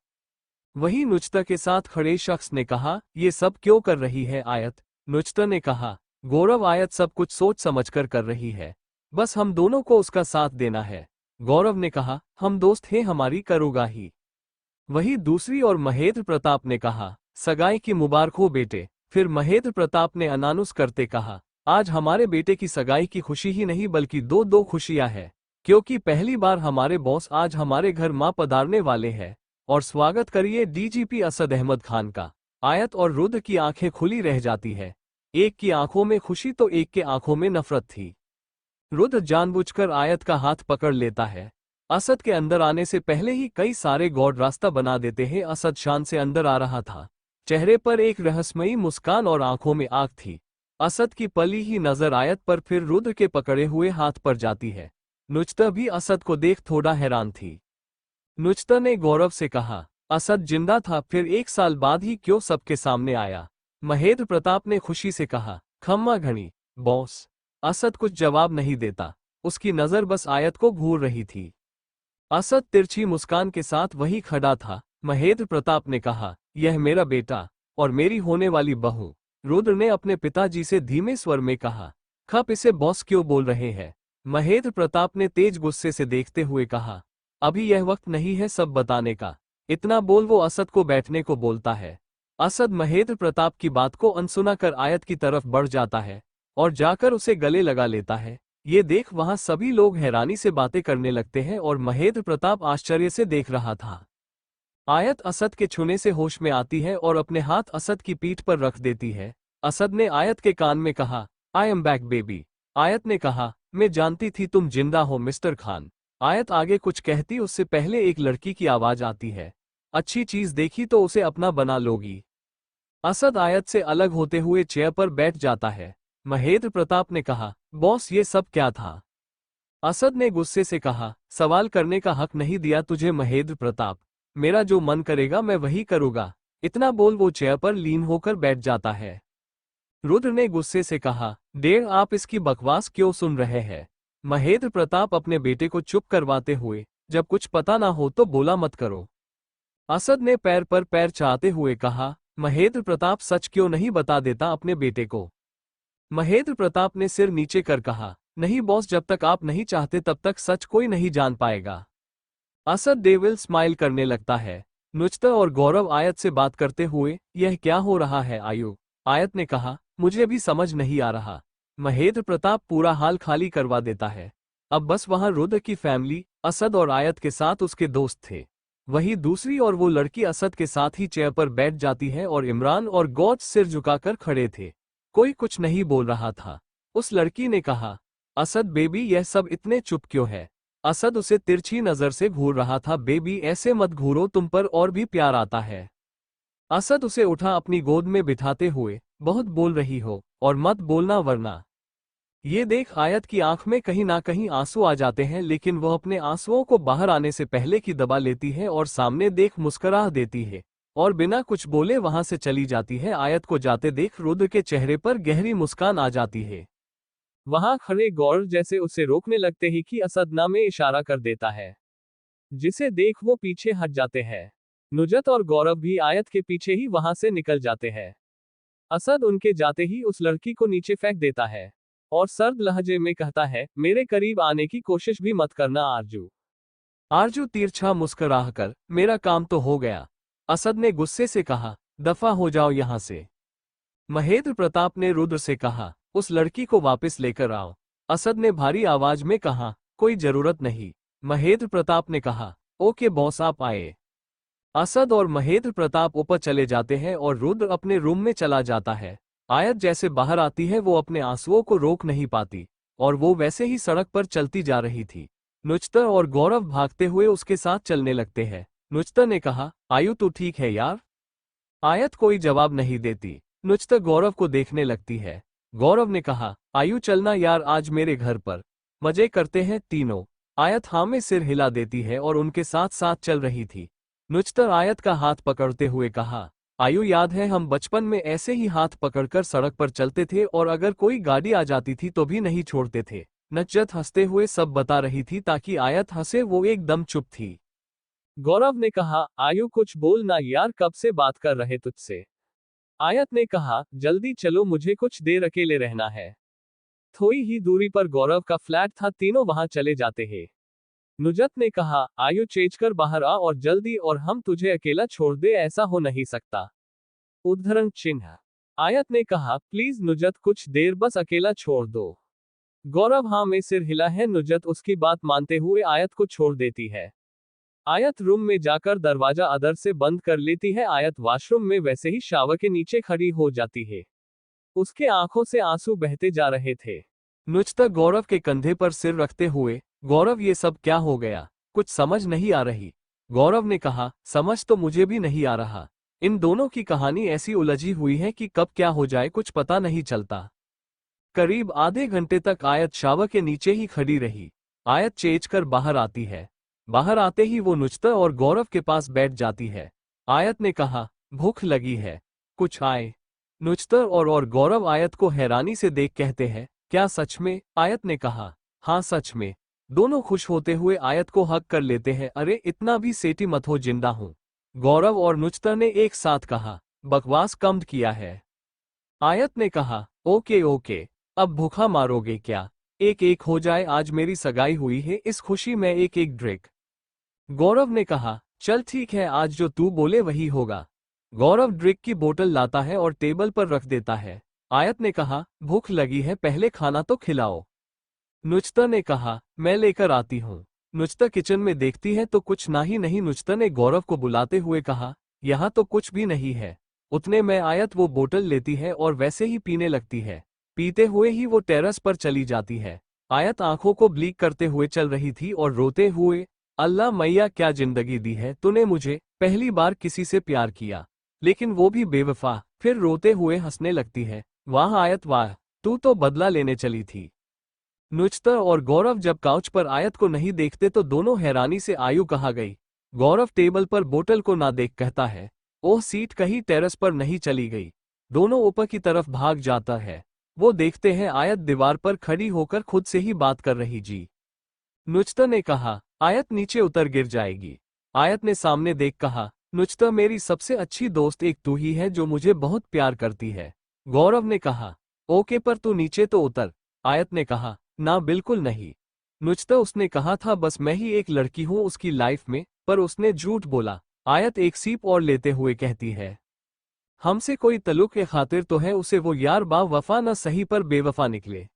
वही नुचता के साथ खड़े शख्स ने कहा, ये सब क्यों कर रही है आयत। नुचता ने कहा, गौरव आयत सब कुछ सोच समझकर कर रही है, बस हम दोनों को उसका साथ देना है। गौरव ने कहा, हम दोस्त हैं हमारी करोगा ही। वही दूसरी और महेंद्र प्रताप ने कहा, सगाई की मुबारक हो बेटे। फिर महेंद्र प्रताप ने अनाउंस करते कहा, आज हमारे बेटे की सगाई की खुशी ही नहीं बल्कि दो दो खुशियां हैं, क्योंकि पहली बार हमारे बॉस आज हमारे घर मां पधारने वाले हैं। और स्वागत करिए डीजीपी असद अहमद खान का। आयत और रुद्र की आंखें खुली रह जाती है। एक की आंखों में खुशी तो एक के आंखों में नफरत थी। रुद्र जानबूझकर आयत का हाथ पकड़ लेता है। असद के अंदर आने से पहले ही कई सारे गॉड रास्ता बना देते हैं। असद शान से अंदर आ रहा था, चेहरे पर एक रहस्यमयी मुस्कान और आंखों में आग थी। असद की पली ही नजर आयत पर फिर रुद्र के पकड़े हुए हाथ पर जाती है। नुचता भी असद को देख थोड़ा हैरान थी। नुचता ने गौरव से कहा, असद जिंदा था फिर 1 साल बाद ही क्यों सबके सामने आया। महेंद्र प्रताप ने खुशी से कहा, खम्मा घनी बॉस। असद कुछ जवाब नहीं देता, उसकी नजर बस आयत को घूर रही थी। असद तिरछी मुस्कान के साथ वही खड़ा था। महेंद्र प्रताप ने कहा, यह मेरा बेटा और मेरी होने वाली बहू। रुद्र ने अपने पिताजी से धीमे स्वर में कहा, खप इसे बॉस क्यों बोल रहे हैं। महेंद्र प्रताप ने तेज गुस्से से देखते हुए कहा, अभी यह वक्त नहीं है सब बताने का। इतना बोल वो असद को बैठने को बोलता है। असद महेंद्र प्रताप की बात को अनसुना कर आयत की तरफ बढ़ जाता है और जाकर उसे गले लगा लेता है। ये देख वहां सभी लोग हैरानी से बातें करने लगते हैं और महेंद्र प्रताप आश्चर्य से देख रहा था। आयत असद के छूने से होश में आती है और अपने हाथ असद की पीठ पर रख देती है। असद ने आयत के कान में कहा, आई एम बैक बेबी। आयत ने कहा, मैं जानती थी तुम जिंदा हो मिस्टर खान। आयत आगे कुछ कहती उससे पहले एक लड़की की आवाज आती है, अच्छी चीज देखी तो उसे अपना बना लोगी। असद आयत से अलग होते हुए चेयर पर बैठ जाता है। महेंद्र प्रताप ने कहा, बॉस ये सब क्या था? असद ने गुस्से से कहा, सवाल करने का हक नहीं दिया तुझे महेंद्र प्रताप। मेरा जो मन करेगा मैं वही करूंगा। इतना बोल वो चेयर पर लीन होकर बैठ जाता है। रुद्र ने गुस्से से कहा, डेढ़ आप इसकी बकवास क्यों सुन रहे हैं? महेंद्र प्रताप अपने बेटे को चुप करवाते हुए, जब कुछ पता ना हो तो बोला मत करो। असद ने पैर पर पैर चाहते हुए कहा, महेंद्र प्रताप सच क्यों नहीं बता देता अपने बेटे को? महेंद्र प्रताप ने सिर नीचे कर कहा, नहीं बॉस, जब तक आप नहीं चाहते तब तक सच कोई नहीं जान पाएगा। असद डेविल स्माइल करने लगता है। नुचता और गौरव आयत से बात करते हुए, यह क्या हो रहा है आयु? आयत ने कहा, मुझे भी समझ नहीं आ रहा। महेंद्र प्रताप पूरा हाल खाली करवा देता है। अब बस वहां रुद्र की फैमिली, असद और आयत के साथ उसके दोस्त थे। वहीं दूसरी और वो लड़की असद के साथ ही चेयर पर बैठ जाती है और इमरान और गौज सिर झुकाकर खड़े थे। कोई कुछ नहीं बोल रहा था। उस लड़की ने कहा, असद बेबी यह सब इतने चुप क्यों है? असद उसे तिरछी नजर से घूर रहा था, बेबी ऐसे मत घूरो, तुम पर और भी प्यार आता है। असद उसे उठा अपनी गोद में बिठाते हुए, बहुत बोल रही हो और मत बोलना वरना। ये देख आयत की आंख में कहीं ना कहीं आंसू आ जाते हैं, लेकिन वह अपने आंसुओं को बाहर आने से पहले की दबा लेती है और सामने देख मुस्कुरा देती है और बिना कुछ बोले वहां से चली जाती है। आयत को जाते देख रुद्र के चेहरे पर गहरी मुस्कान आ जाती है। वहां खड़े गौरव जैसे उसे रोकने लगते ही कि असद ना में इशारा कर देता है, जिसे देख वो पीछे हट जाते हैं। नुजत और गौरव भी आयत के पीछे ही वहां से निकल जाते हैं। असद उनके जाते ही उस लड़की को नीचे फेंक देता है और सर्द लहजे में कहता है, मेरे करीब आने की कोशिश भी मत करना आरजू। आरजू तिरछा मुस्कुराकर, मेरा काम तो हो गया। असद ने गुस्से से कहा, दफा हो जाओ यहां से। महेंद्र प्रताप ने रुद्र से कहा, उस लड़की को वापस लेकर आओ। असद ने भारी आवाज में कहा, कोई जरूरत नहीं। महेंद्र प्रताप ने कहा, ओके बॉस आप आए। असद और महेंद्र प्रताप ऊपर चले जाते हैं और रुद्र अपने रूम में चला जाता है। आयत जैसे बाहर आती है वो अपने आंसुओं को रोक नहीं पाती और वो वैसे ही सड़क पर चलती जा रही थी। नुचतर और गौरव भागते हुए उसके साथ चलने लगते हैं। नुचतर ने कहा, आयु तू ठीक है यार? आयत कोई जवाब नहीं देती। नुचतर गौरव को देखने लगती है। गौरव ने कहा, आयु चलना यार आज मेरे घर पर, मजे करते हैं तीनों। आयत हाँ में सिर हिला देती है और उनके साथ साथ चल रही थी। नुचतर आयत का हाथ पकड़ते हुए कहा, आयु याद है हम बचपन में ऐसे ही हाथ पकड़कर सड़क पर चलते थे और अगर कोई गाड़ी आ जाती थी तो भी नहीं छोड़ते थे। नचत हंसते हुए सब बता रही थी ताकि आयत हंसे, वो एकदम चुप थी। गौरव ने कहा, आयु कुछ बोल ना यार, कब से बात कर रहे तुझसे। आयत ने कहा, जल्दी चलो मुझे कुछ देर अकेले रहना है। थोड़ी ही दूरी पर गौरव का फ्लैट था, तीनों वहां चले जाते हैं। नुजत ने कहा, आयु चेंज कर बाहर आ और जल्दी, और हम तुझे अकेला छोड़ दे, ऐसा हो नहीं सकता। उद्धरण चिन्ह। आयत ने कहा, प्लीज नुजत कुछ देर बस अकेला छोड़ दो। गौरव हाँ में सिर हिला है। नुजत उसकी बात मानते हुए आयत को छोड़ देती है। आयत रूम में जाकर दरवाजा अदर से बंद कर लेती है। आयत वॉशरूम में वैसे ही शावर के नीचे खड़ी हो जाती है। उसके आंखों से आंसू बहते जा रहे थे। नुचता गौरव के कंधे पर सिर रखते हुए, गौरव ये सब क्या हो गया, कुछ समझ नहीं आ रही। गौरव ने कहा, समझ तो मुझे भी नहीं आ रहा। इन दोनों की कहानी ऐसी उलझी हुई है कि कब क्या हो जाए कुछ पता नहीं चलता। करीब आधे घंटे तक आयत शावर के नीचे ही खड़ी रही। आयत चेंज कर बाहर आती है। बाहर आते ही वो नुचता और गौरव के पास बैठ जाती है। आयत ने कहा, भूख लगी है, कुछ आए? नुचता और गौरव आयत को हैरानी से देख कहते हैं, क्या सच में? आयत ने कहा, हाँ सच में। दोनों खुश होते हुए आयत को हक कर लेते हैं। अरे इतना भी सेठी मत हो, जिंदा हूं। गौरव और नुचता ने एक साथ कहा, बकवास कम किया है। आयत ने कहा, ओके ओके, अब भूखा मारोगे क्या? एक एक हो जाए, आज मेरी सगाई हुई है, इस खुशी में एक एक ड्रिंक। गौरव ने कहा, चल ठीक है, आज जो तू बोले वही होगा। गौरव ड्रिंक की बोतल लाता है और टेबल पर रख देता है। आयत ने कहा, भूख लगी है, पहले खाना तो खिलाओ। नुचता ने कहा, मैं लेकर आती हूँ। नुचता किचन में देखती है तो कुछ ना ही नहीं। नुचता ने गौरव को बुलाते हुए कहा, यहाँ तो कुछ भी नहीं है। उतने में आयत वो बोतल लेती है और वैसे ही पीने लगती है। पीते हुए ही वो टेरेस पर चली जाती है। आयत आंखों को ब्लीक करते हुए चल रही थी और रोते हुए, अल्लाह मैया क्या जिंदगी दी है तूने मुझे, पहली बार किसी से प्यार किया, लेकिन वो भी बेवफा। फिर रोते हुए हंसने लगती है, वाह आयत वाह, तू तो बदला लेने चली थी। नुचता और गौरव जब काउच पर आयत को नहीं देखते तो दोनों हैरानी से आयु कहाँ गई। गौरव टेबल पर बोतल को ना देख कहता है, ओह सीट कहीं टेरेस पर नहीं चली गई। दोनों ऊपर की तरफ भाग जाता है। वो देखते हैं आयत दीवार पर खड़ी होकर खुद से ही बात कर रही जी। नुचता ने कहा, आयत नीचे उतर गिर जाएगी। आयत ने सामने देख कहा, नुचता मेरी सबसे अच्छी दोस्त एक तू ही है जो मुझे बहुत प्यार करती है। गौरव ने कहा, ओके पर तू नीचे तो उतर। आयत ने कहा, ना बिल्कुल नहीं। नुचता उसने कहा था बस मैं ही एक लड़की हूं उसकी लाइफ में, पर उसने झूठ बोला। आयत एक सीप और लेते हुए कहती है, हमसे कोई तल्लुक के खातिर तो है उसे वो यार बा वफा न सही पर बेवफा निकले।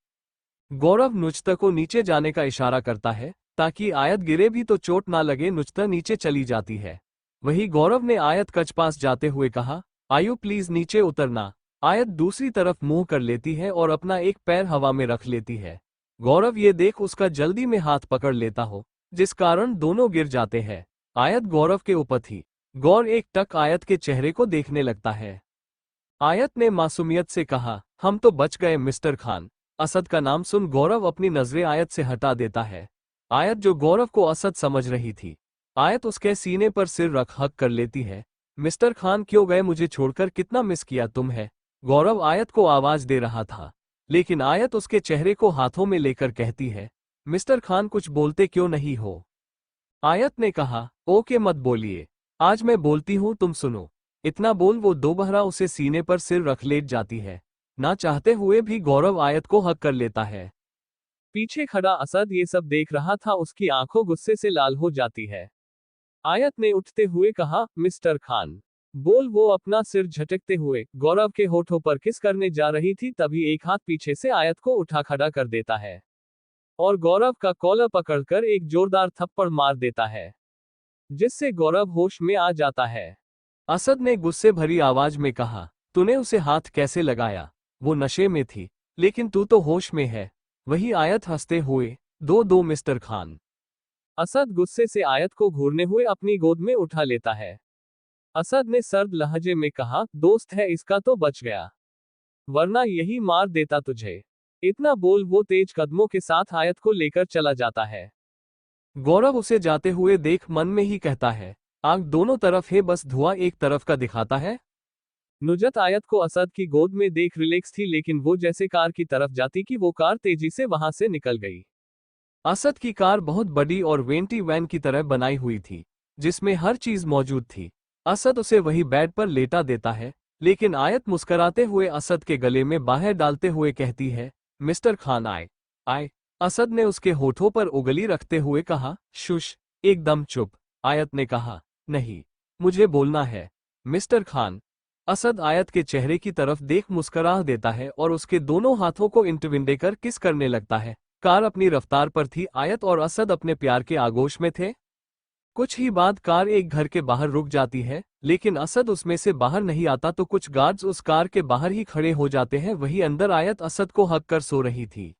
गौरव नुचता को नीचे जाने का इशारा करता है ताकि आयत गिरे भी तो चोट ना लगे। नुचता नीचे चली जाती है। वही गौरव ने आयत कच पास जाते हुए कहा, आयु प्लीज नीचे उतरना। आयत दूसरी तरफ मुंह कर लेती है और अपना एक पैर हवा में रख लेती है। गौरव ये देख उसका जल्दी में हाथ पकड़ लेता हो, जिस कारण दोनों गिर जाते हैं। आयत गौरव के ऊपर थी। गौर एक टक आयत के चेहरे को देखने लगता है। आयत ने मासूमियत से कहा, हम तो बच गए मिस्टर खान। असद का नाम सुन गौरव अपनी नजरें आयत से हटा देता है। आयत जो गौरव को असद समझ रही थी, आयत उसके सीने पर सिर रख हक कर लेती है। मिस्टर खान क्यों गए, मुझे छोड़कर कितना मिस किया तुम है। गौरव आयत को आवाज दे रहा था, लेकिन आयत उसके चेहरे को हाथों में लेकर कहती है, मिस्टर खान कुछ बोलते क्यों नहीं हो। आयत ने कहा, ओके मत बोलिए, आज मैं बोलती हूँ तुम सुनो। इतना बोल वो दोबारा उसे सीने पर सिर रख लेट जाती है। ना चाहते हुए भी गौरव आयत को हक कर लेता है। पीछे खड़ा असद ये सब देख रहा था, उसकी आंखों गुस्से से लाल हो जाती है। आयत ने उठते हुए कहा, मिस्टर खान। बोल वो अपना सिर झटकते हुए गौरव के होठों पर किस करने जा रही थी, तभी एक हाथ पीछे से आयत को उठा खड़ा कर देता है और गौरव का कॉलर पकड़कर एक जोरदार थप्पड़ मार देता है, जिससे गौरव होश में आ जाता है। असद ने गुस्से भरी आवाज में कहा, तूने उसे हाथ कैसे लगाया, वो नशे में थी, लेकिन तू तो होश में है। वही आयत हंसते हुए, दो दो मिस्टर खान। असद गुस्से से आयत को घूरने हुए अपनी गोद में उठा लेता है। असद ने सर्द लहजे में कहा, दोस्त है इसका तो बच गया, वरना यही मार देता तुझे। इतना बोल वो तेज कदमों के साथ आयत को लेकर चला जाता है। गौरव उसे जाते हुए देख मन में ही कहता है, आग दोनों तरफ है बस धुआं एक तरफ का दिखाता है। नुजत आयत को असद की गोद में देख रिलैक्स थी, लेकिन वो जैसे कार की तरफ जाती कि वो कार तेजी से वहां से निकल गई। असद की कार बहुत बड़ी और वेंटी वैन की तरह बनाई हुई थी, जिसमें हर चीज मौजूद थी। असद उसे वही बेड पर लेटा देता है, लेकिन आयत मुस्कराते हुए असद के गले में बाहें डालते हुए कहती है, मिस्टर खान आए आए। असद ने उसके होठों पर उंगली रखते हुए कहा, शुश, एकदम चुप। आयत ने कहा, नहीं, मुझे बोलना है मिस्टर खान। असद आयत के चेहरे की तरफ देख मुस्करा देता है और उसके दोनों हाथों को इंटरविन देकर किस करने लगता है। कार अपनी रफ्तार पर थी, आयत और असद अपने प्यार के आगोश में थे। कुछ ही बाद कार एक घर के बाहर रुक जाती है, लेकिन असद उसमें से बाहर नहीं आता तो कुछ गार्ड्स उस कार के बाहर ही खड़े हो जाते हैं। वही अंदर आयत असद को हक कर सो रही थी।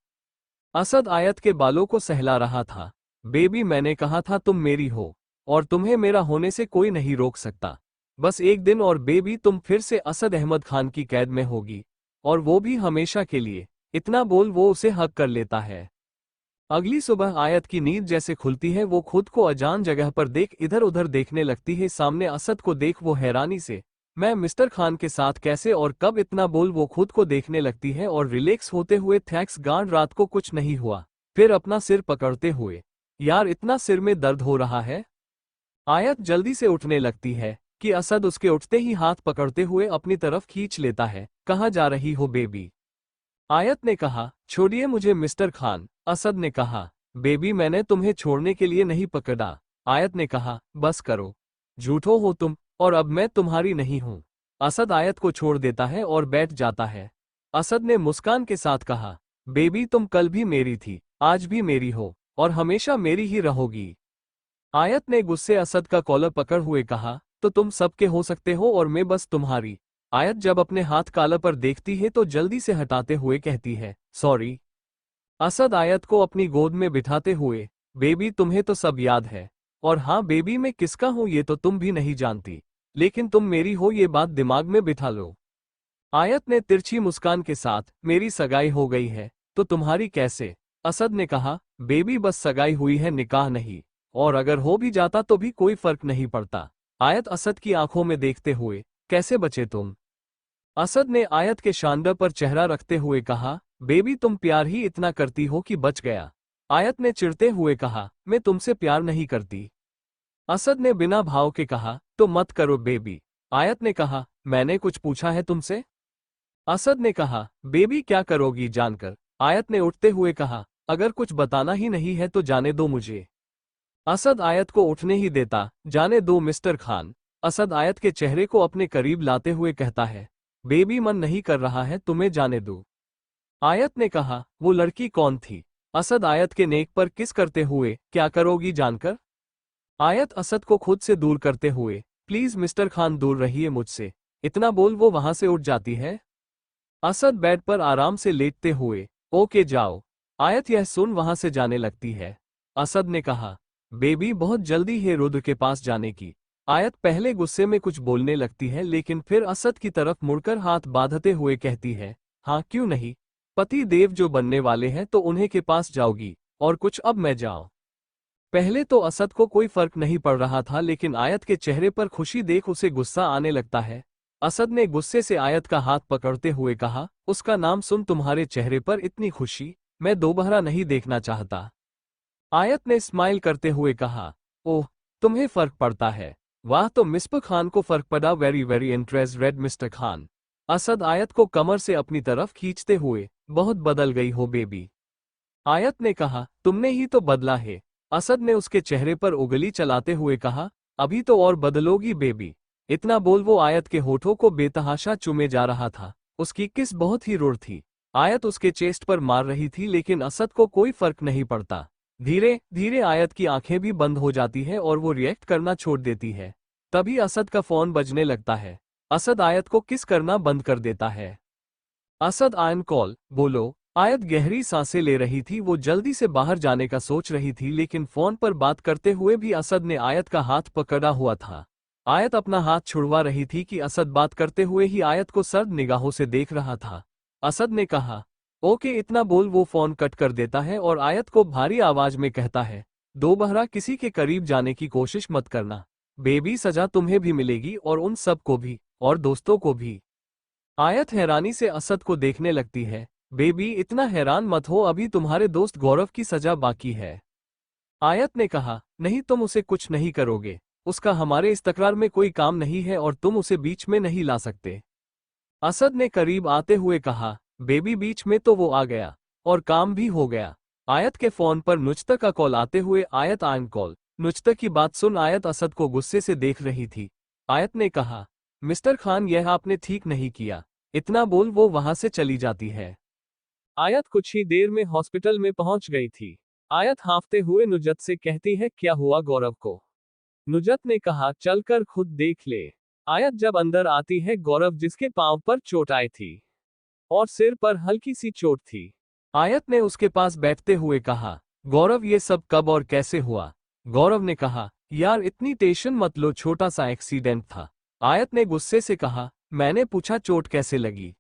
असद आयत के बालों को सहला रहा था। बेबी मैंने कहा था तुम मेरी हो, और तुम्हें मेरा होने से कोई नहीं रोक सकता। बस एक दिन और बेबी तुम फिर से असद अहमद खान की कैद में होगी, और वो भी हमेशा के लिए। इतना बोल वो उसे हक कर लेता है। अगली सुबह आयत की नींद जैसे खुलती है, वो खुद को अजान जगह पर देख इधर उधर देखने लगती है। सामने असद को देख वो हैरानी से, मैं मिस्टर खान के साथ कैसे और कब, इतना बोल वो खुद को देखने लगती है और रिलैक्स होते हुए, थैंक्स गॉड रात को कुछ नहीं हुआ। फिर अपना सिर पकड़ते हुए, यार इतना सिर में दर्द हो रहा है। आयत जल्दी से उठने लगती है कि असद उसके उठते ही हाथ पकड़ते हुए अपनी तरफ खींच लेता है। कहाँ जा रही हो बेबी। आयत ने कहा, छोड़िए मुझे मिस्टर खान। असद ने कहा, बेबी मैंने तुम्हें छोड़ने के लिए नहीं पकड़ा। आयत ने कहा, बस करो, झूठो हो तुम, और अब मैं तुम्हारी नहीं हूं। असद आयत को छोड़ देता है और बैठ जाता है। असद ने मुस्कान के साथ कहा, बेबी तुम कल भी मेरी थी, आज भी मेरी हो, और हमेशा मेरी ही रहोगी। आयत ने गुस्से असद का कॉलर पकड़ हुए कहा, तो तुम सबके हो सकते हो और मैं बस तुम्हारी। आयत जब अपने हाथ कॉलर पर देखती है तो जल्दी से हटाते हुए कहती है, सॉरी। असद आयत को अपनी गोद में बिठाते हुए, बेबी तुम्हें तो सब याद है। और हाँ बेबी मैं किसका हूं ये तो तुम भी नहीं जानती, लेकिन तुम मेरी हो ये बात दिमाग में बिठा लो। आयत ने तिरछी मुस्कान के साथ, मेरी सगाई हो गई है तो तुम्हारी कैसे? असद ने कहा, बेबी बस सगाई हुई है, निकाह नहीं। और अगर हो भी जाता तो भी कोई फर्क नहीं पड़ता। आयत असद की आंखों में देखते हुए, कैसे बचे तुम? असद ने आयत के शानदार पर चेहरा रखते हुए कहा, बेबी तुम प्यार ही इतना करती हो कि बच गया। आयत ने चिढ़ते हुए कहा, मैं तुमसे प्यार नहीं करती। असद ने बिना भाव के कहा, तो मत करो बेबी। आयत ने कहा, मैंने कुछ पूछा है तुमसे? असद ने कहा, बेबी क्या करोगी जानकर? आयत ने उठते हुए कहा, अगर कुछ बताना ही नहीं है तो जाने दो मुझे। असद आयत को उठने ही देता, जाने दो मिस्टर खान। असद आयत के चेहरे को अपने करीब लाते हुए कहता है, बेबी मन नहीं कर रहा है, तुम्हें जाने दो। आयत ने कहा, वो लड़की कौन थी? असद आयत के नेक पर किस करते हुए, क्या करोगी जानकर? आयत असद को खुद से दूर करते हुए, प्लीज मिस्टर खान दूर रहिए मुझसे। इतना बोल वो वहां से उठ जाती है। असद बेड पर आराम से लेटते हुए, ओके जाओ। आयत यह सुन वहां से जाने लगती है। असद ने कहा, बेबी बहुत जल्दी है रुद्र के पास जाने की। आयत पहले गुस्से में कुछ बोलने लगती है लेकिन फिर असद की तरफ मुड़कर हाथ बांधते हुए कहती है, हाँ क्यों नहीं। पति देव जो बनने वाले हैं तो उन्हीं के पास जाओगी, और कुछ अब मैं जाऊं। पहले तो असद को कोई फर्क नहीं पड़ रहा था लेकिन आयत के चेहरे पर खुशी देख उसे गुस्सा आने लगता है। असद ने गुस्से से आयत का हाथ पकड़ते हुए कहा, उसका नाम सुन तुम्हारे चेहरे पर इतनी खुशी मैं दोबारा नहीं देखना चाहता। आयत ने स्माइल करते हुए कहा, ओह तुम्हें फर्क पड़ता है। वाह तो मिस्टर खान को फर्क पड़ा, very very interest red mister Khan. Asad आयत को कमर से अपनी तरफ खींचते हुए, बहुत बदल गई हो बेबी। आयत ने कहा, तुमने ही तो बदला है। असद ने उसके चेहरे पर उंगली चलाते हुए कहा, अभी तो और बदलोगी बेबी। इतना बोल वो आयत के होठों को बेतहाशा चूमे जा रहा था। उसकी किस बहुत ही रूढ़ थी। आयत उसके चेस्ट पर मार रही थी लेकिन असद को कोई फर्क नहीं पड़ता। धीरे धीरे आयत की आंखें भी बंद हो जाती है और वो रिएक्ट करना छोड़ देती है। तभी असद का फोन बजने लगता है। असद आयत को किस करना बंद कर देता है। असद आयन कॉल, बोलो। आयत गहरी सांसें ले रही थी, वो जल्दी से बाहर जाने का सोच रही थी लेकिन फोन पर बात करते हुए भी असद ने आयत का हाथ पकड़ा हुआ था। आयत अपना हाथ छुड़वा रही थी कि असद बात करते हुए ही आयत को सर्द निगाहों से देख रहा था। असद ने कहा, ओके इतना बोल वो फोन कट कर देता है और आयत को भारी आवाज में कहता है, दोबारा किसी के करीब जाने की कोशिश मत करना। बेबी सजा तुम्हें भी मिलेगी और उन सब को भी, और दोस्तों को भी। आयत हैरानी से असद को देखने लगती है। बेबी इतना हैरान मत हो, अभी तुम्हारे दोस्त गौरव की सजा बाकी है। आयत ने कहा, नहीं तुम उसे कुछ नहीं करोगे। उसका हमारे इस तकरार में कोई काम नहीं है और तुम उसे बीच में नहीं ला सकते। असद ने करीब आते हुए कहा, बेबी बीच में तो वो आ गया, और काम भी हो गया। आयत के फोन पर नुजता का कॉल आते हुए आयत आन कॉल। नुजता की बात सुन आयत असद को गुस्से से देख रही थी। आयत ने कहा, मिस्टर खान यह आपने ठीक नहीं किया। इतना बोल वो वहां से चली जाती है। आयत कुछ ही देर में हॉस्पिटल में पहुंच गई थी। आयत हांफते हुए नुजत से कहती है, क्या हुआ गौरव को? नुजत ने कहा, चलकर खुद देख ले। आयत जब अंदर आती है, गौरव जिसके पांव पर चोट आई थी और सिर पर हल्की सी चोट थी। आयत ने उसके पास बैठते हुए कहा, गौरव ये सब कब और कैसे हुआ? गौरव ने कहा, यार इतनी टेंशन मत लो, छोटा सा एक्सीडेंट था। आयत ने गुस्से से कहा, मैंने पूछा चोट कैसे लगी?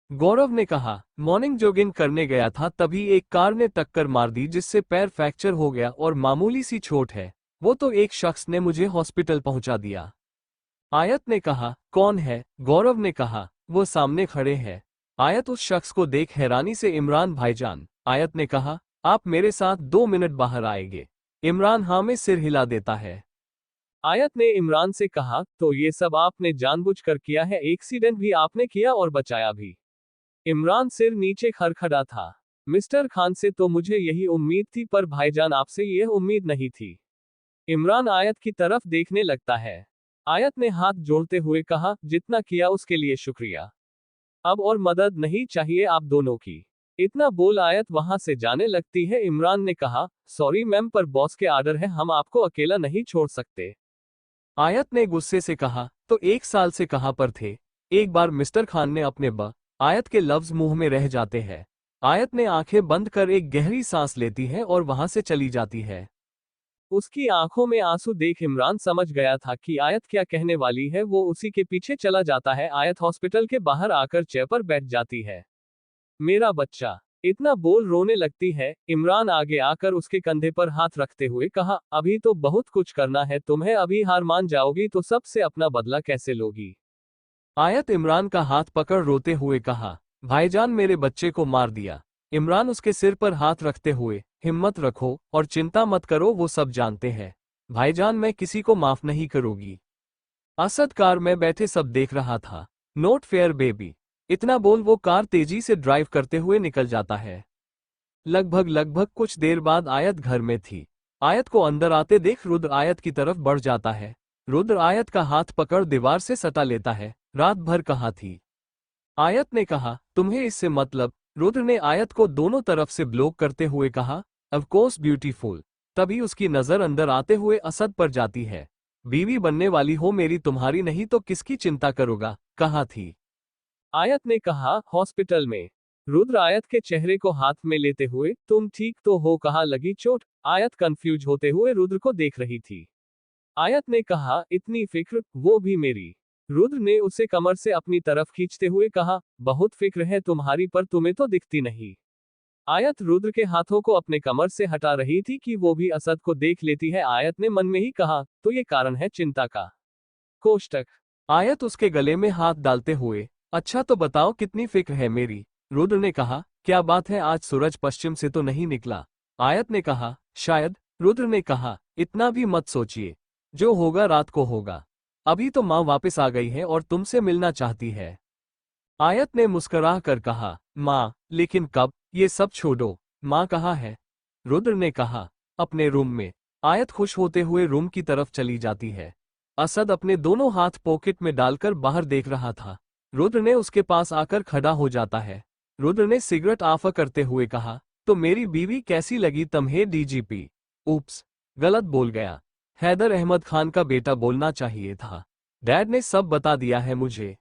गौरव ने कहा, मॉर्निंग जॉगिंग करने गया था तभी एक कार ने टक्कर मार दी जिससे पैर फ्रैक्चर हो गया और मामूली सी चोट है। वो तो एक शख्स ने मुझे हॉस्पिटल पहुंचा दिया। आयत ने कहा, कौन है? गौरव ने कहा, वो सामने खड़े हैं। आयत उस शख्स को देख हैरानी से, इमरान भाईजान। आयत ने कहा, आप मेरे साथ 2 मिनट बाहर आएंगे? इमरान हाँ में सिर हिला देता है। आयत ने इमरान से कहा, तो ये सब आपने जानबूझकर किया है? एक्सीडेंट भी आपने किया और बचाया भी? इमरान सिर नीचे खड़खड़ा था। मिस्टर खान से तो मुझे यही उम्मीद थी पर भाईजान आपसे यह उम्मीद नहीं थी। इमरान आयत की तरफ देखने लगता है। आयत ने हाथ जोड़ते हुए कहा, जितना किया उसके लिए शुक्रिया। अब और मदद नहीं चाहिए आप दोनों की। इतना बोल आयत वहां से जाने लगती है। इमरान ने कहा, सॉरी मैम पर बॉस के आर्डर है, हम आपको अकेला नहीं छोड़ सकते। आयत ने गुस्से से कहा, तो 1 साल से कहां पर थे? एक बार मिस्टर खान ने अपने आयत के लफ्ज मुंह में रह जाते हैं। आयत ने आंखें बंद कर एक गहरी सांस लेती है और वहां से चली जाती है। उसकी आंखों में आंसू देख इमरान समझ गया था कि आयत क्या कहने वाली है। वो उसी के पीछे चला जाता है। आयत हॉस्पिटल के बाहर आकर चेयर पर बैठ जाती है। मेरा बच्चा, इतना बोल रोने लगती है। इमरान आगे आकर उसके कंधे पर हाथ रखते हुए कहा, अभी तो बहुत कुछ करना है तुम्हें, अभी हार मान जाओगी तो सबसे अपना बदला कैसे लोगी। आयत इमरान का हाथ पकड़ रोते हुए कहा, भाईजान मेरे बच्चे को मार दिया। इमरान उसके सिर पर हाथ रखते हुए, हिम्मत रखो और चिंता मत करो, वो सब जानते हैं। भाईजान मैं किसी को माफ नहीं करूंगी। असद कार में बैठे सब देख रहा था। Note fair baby. इतना बोल वो कार तेजी से ड्राइव करते हुए निकल जाता है। लगभग कुछ देर बाद आयत घर में थी। आयत को अंदर आते देख रुद्र आयत की तरफ बढ़ जाता है। रुद्र आयत का हाथ पकड़ दीवार से सटा लेता है। रात भर कहाँ थी? आयत ने कहा, तुम्हें इससे मतलब? रुद्र ने आयत को दोनों तरफ से ब्लॉक करते हुए कहा, ऑफ कोर्स ब्यूटीफुल। तभी उसकी नजर अंदर आते हुए असद पर जाती है। बीवी बनने वाली हो मेरी, तुम्हारी नहीं तो किसकी चिंता करोगा? कहाँ थी? आयत ने कहा, हॉस्पिटल में। रुद्र आयत के चेहरे को हाथ में लेते हुए, तुम ठीक तो हो? कहाँ लगी चोट? आयत कंफ्यूज होते हुए रुद्र को देख रही थी। आयत ने कहा, इतनी फिक्र, वो भी मेरी। रुद्र ने उसे कमर से अपनी तरफ खींचते हुए कहा, बहुत फिक्र है तुम्हारी, पर तुम्हें तो दिखती नहीं। आयत रुद्र के हाथों को अपने कमर से हटा रही थी कि वो भी असद को देख लेती है। आयत ने मन में ही कहा, तो ये कारण है चिंता का। कोष्टक। आयत उसके गले में हाथ डालते हुए, अच्छा तो बताओ कितनी फिक्र है मेरी? रुद्र ने कहा, क्या बात है, आज सूरज पश्चिम से तो नहीं निकला? आयत ने कहा, शायद। रुद्र ने कहा, इतना भी मत सोचिए, जो होगा रात को होगा। अभी तो माँ वापस आ गई है और तुमसे मिलना चाहती है। आयत ने मुस्कुरा कर कहा, माँ, लेकिन कब? ये सब छोड़ो, माँ कहाँ है? रुद्र ने कहा, अपने रूम में। आयत खुश होते हुए रूम की तरफ चली जाती है। असद अपने दोनों हाथ पॉकेट में डालकर बाहर देख रहा था। रुद्र ने उसके पास आकर खड़ा हो जाता है। रुद्र ने सिगरेट ऑफ करते हुए कहा, तो मेरी बीवी कैसी लगी तुम्हें डीजीपी? उप्स, गलत बोल गया। हैदर अहमद खान का बेटा बोलना चाहिए था। डैड ने सब बता दिया है मुझे।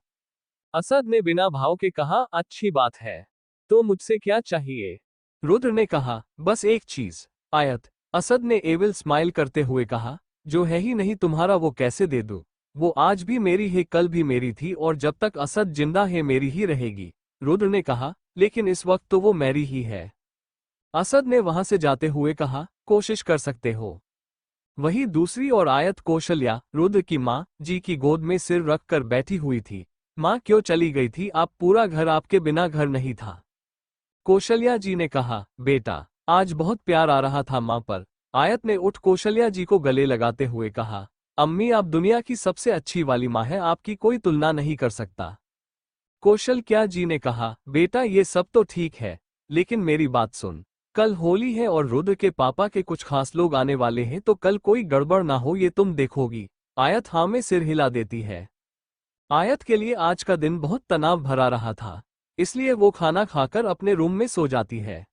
असद ने बिना भाव के कहा, अच्छी बात है। तो मुझसे क्या चाहिए? रुद्र ने कहा, बस एक चीज। आयत। असद ने एविल स्माइल करते हुए कहा, जो है ही नहीं तुम्हारा वो कैसे दे दूं? वो आज भी मेरी है, कल भी मेरी थी और जब तक असद जिंदा है मेरी ही रहेगी। रुद्र ने कहा, लेकिन इस वक्त तो वो मेरी ही है। असद ने वहां से जाते हुए कहा, कोशिश कर सकते हो। वहीं दूसरी ओर आयत कौशल्या, रुद्र की माँ जी की गोद में सिर रखकर बैठी हुई थी। माँ क्यों चली गई थी आप? पूरा घर आपके बिना घर नहीं था। कौशल्या जी ने कहा, बेटा, आज बहुत प्यार आ रहा था माँ पर। आयत ने उठ कौशल्या जी को गले लगाते हुए कहा, अम्मी आप दुनिया की सबसे अच्छी वाली माँ है, आपकी कोई तुलना नहीं कर सकता। कौशल्या जी ने कहा, बेटा ये सब तो ठीक है, लेकिन मेरी बात सुन। कल होली है और रुद्र के पापा के कुछ खास लोग आने वाले हैं, तो कल कोई गड़बड़ ना हो ये तुम देखोगी। आयत हाँ में सिर हिला देती है। आयत के लिए आज का दिन बहुत तनाव भरा रहा था, इसलिए वो खाना खाकर अपने रूम में सो जाती है।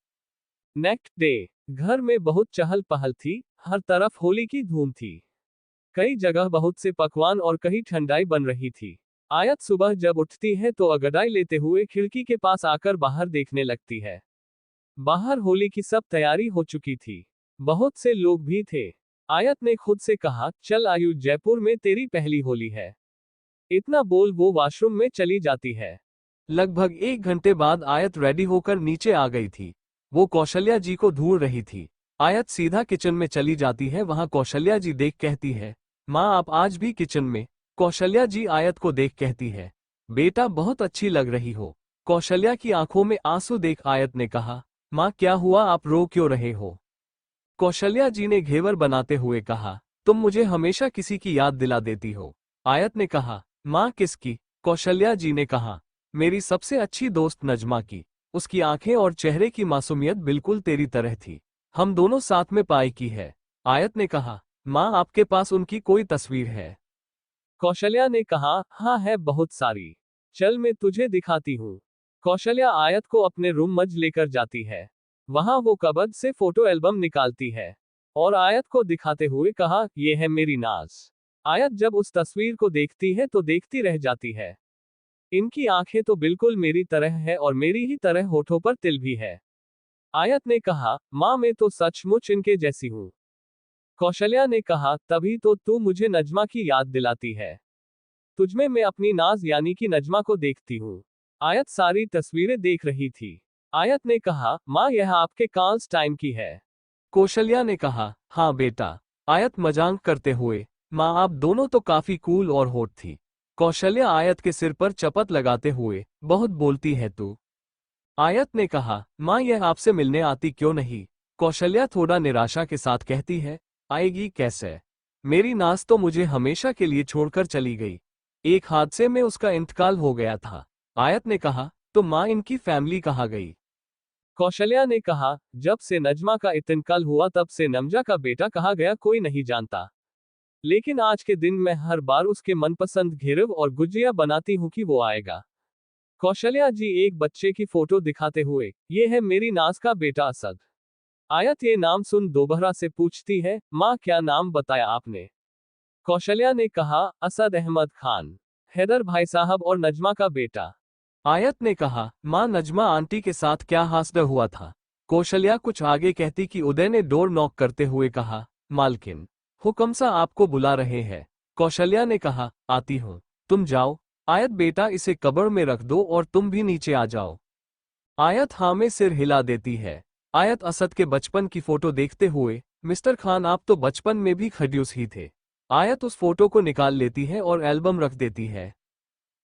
Next day. घर में बहुत चहल पहल थी। हर तरफ होली की धूम थी। कई जगह बहुत से पकवान और कहीं ठंडाई बन रही थी। आयत सुबह जब उठती है तो अंगड़ाई लेते हुए खिड़की के पास आकर बाहर देखने लगती है। बाहर होली की सब तैयारी हो चुकी थी। बहुत से लोग भी थे। आयत ने खुद से कहा, चल आयु, जयपुर में तेरी पहली होली है। इतना बोल वो वॉशरूम में चली जाती है। लगभग 1 घंटे बाद आयत रेडी होकर नीचे आ गई थी। वो कौशल्या जी को ढूंढ रही थी। आयत सीधा किचन में चली जाती है। वहां कौशल्या जी देख कहती है, माँ आप आज भी किचन में? कौशल्या जी आयत को देख कहती है, बेटा बहुत अच्छी लग रही हो। कौशल्या की आंखों में आंसू देख आयत ने कहा, माँ क्या हुआ, आप रो क्यों रहे हो? कौशल्या जी ने घेवर बनाते हुए कहा, तुम मुझे हमेशा किसी की याद दिला देती हो। आयत ने कहा, माँ किसकी? कौशल्या जी ने कहा, मेरी सबसे अच्छी दोस्त नजमा की। उसकी आंखें और चेहरे की मासूमियत बिल्कुल तेरी तरह थी। हम दोनों साथ में पाई की है। आयत ने कहा, माँ आपके पास उनकी कोई तस्वीर है? कौशल्या ने कहा, हाँ है, बहुत सारी। चल मैं तुझे दिखाती हूँ। कौशल्या आयत को अपने रूम मज लेकर जाती है। वहां वो कबर्ड से फोटो एल्बम निकालती है और आयत को दिखाते हुए कहा, ये है मेरी नाज। आयत जब उस तस्वीर को देखती है तो देखती रह जाती है। इनकी आंखें तो बिल्कुल मेरी तरह है और मेरी ही तरह होठों पर तिल भी है। आयत ने कहा, माँ मैं तो सचमुच इनके जैसी हूँ। कौशल्या ने कहा, तभी तो तू मुझे नजमा की याद दिलाती है। तुझमें मैं अपनी नाज यानी कि नजमा को देखती हूँ। आयत सारी तस्वीरें देख रही थी। आयत ने कहा, माँ यह आपके कार्ल्स टाइम की है। कौशल्या ने कहा, हाँ बेटा। आयत मजाक करते हुए, माँ आप दोनों तो काफी कूल और हॉट थी। कौशल्या आयत के सिर पर चपत लगाते हुए, बहुत बोलती है तू। आयत ने कहा, माँ यह आपसे मिलने आती क्यों नहीं? कौशल्या थोड़ा निराशा के साथ कहती है, आएगी कैसे? मेरी नाज तो मुझे हमेशा के लिए छोड़कर चली गई। एक हादसे में उसका इंतकाल हो गया था। आयत ने कहा, तो माँ इनकी फैमिली कहाँ गई? कौशल्या ने कहा, जब से नजमा का इंतकाल हुआ तब से नमजा का बेटा कहाँ गया कोई नहीं जानता। लेकिन आज के दिन मैं हर बार उसके मनपसंद घेरव और गुजिया बनाती हूँ कि वो आएगा। कौशल्या जी एक बच्चे की फोटो दिखाते हुए, ये है मेरी नाज का बेटा असद। आयत ये नाम सुन दोबारा से पूछती है, माँ क्या नाम बताया आपने? कौशल्या ने कहा, असद अहमद खान, हैदर भाई साहब और नजमा का बेटा। आयत ने कहा, माँ नजमा आंटी के साथ क्या हादसा हुआ था? कौशल्या कुछ आगे कहती कि उदय ने डोर नॉक करते हुए कहा, मालकिन हुक्म सा आपको बुला रहे हैं। कौशल्या ने कहा, आती हूँ, तुम जाओ। आयत बेटा इसे कब्र में रख दो और तुम भी नीचे आ जाओ। आयत हाँ में सिर हिला देती है। आयत असद के बचपन की फोटो देखते हुए, मिस्टर खान आप तो बचपन में भी खड़ूस ही थे। आयत उस फोटो को निकाल लेती है और एल्बम रख देती है।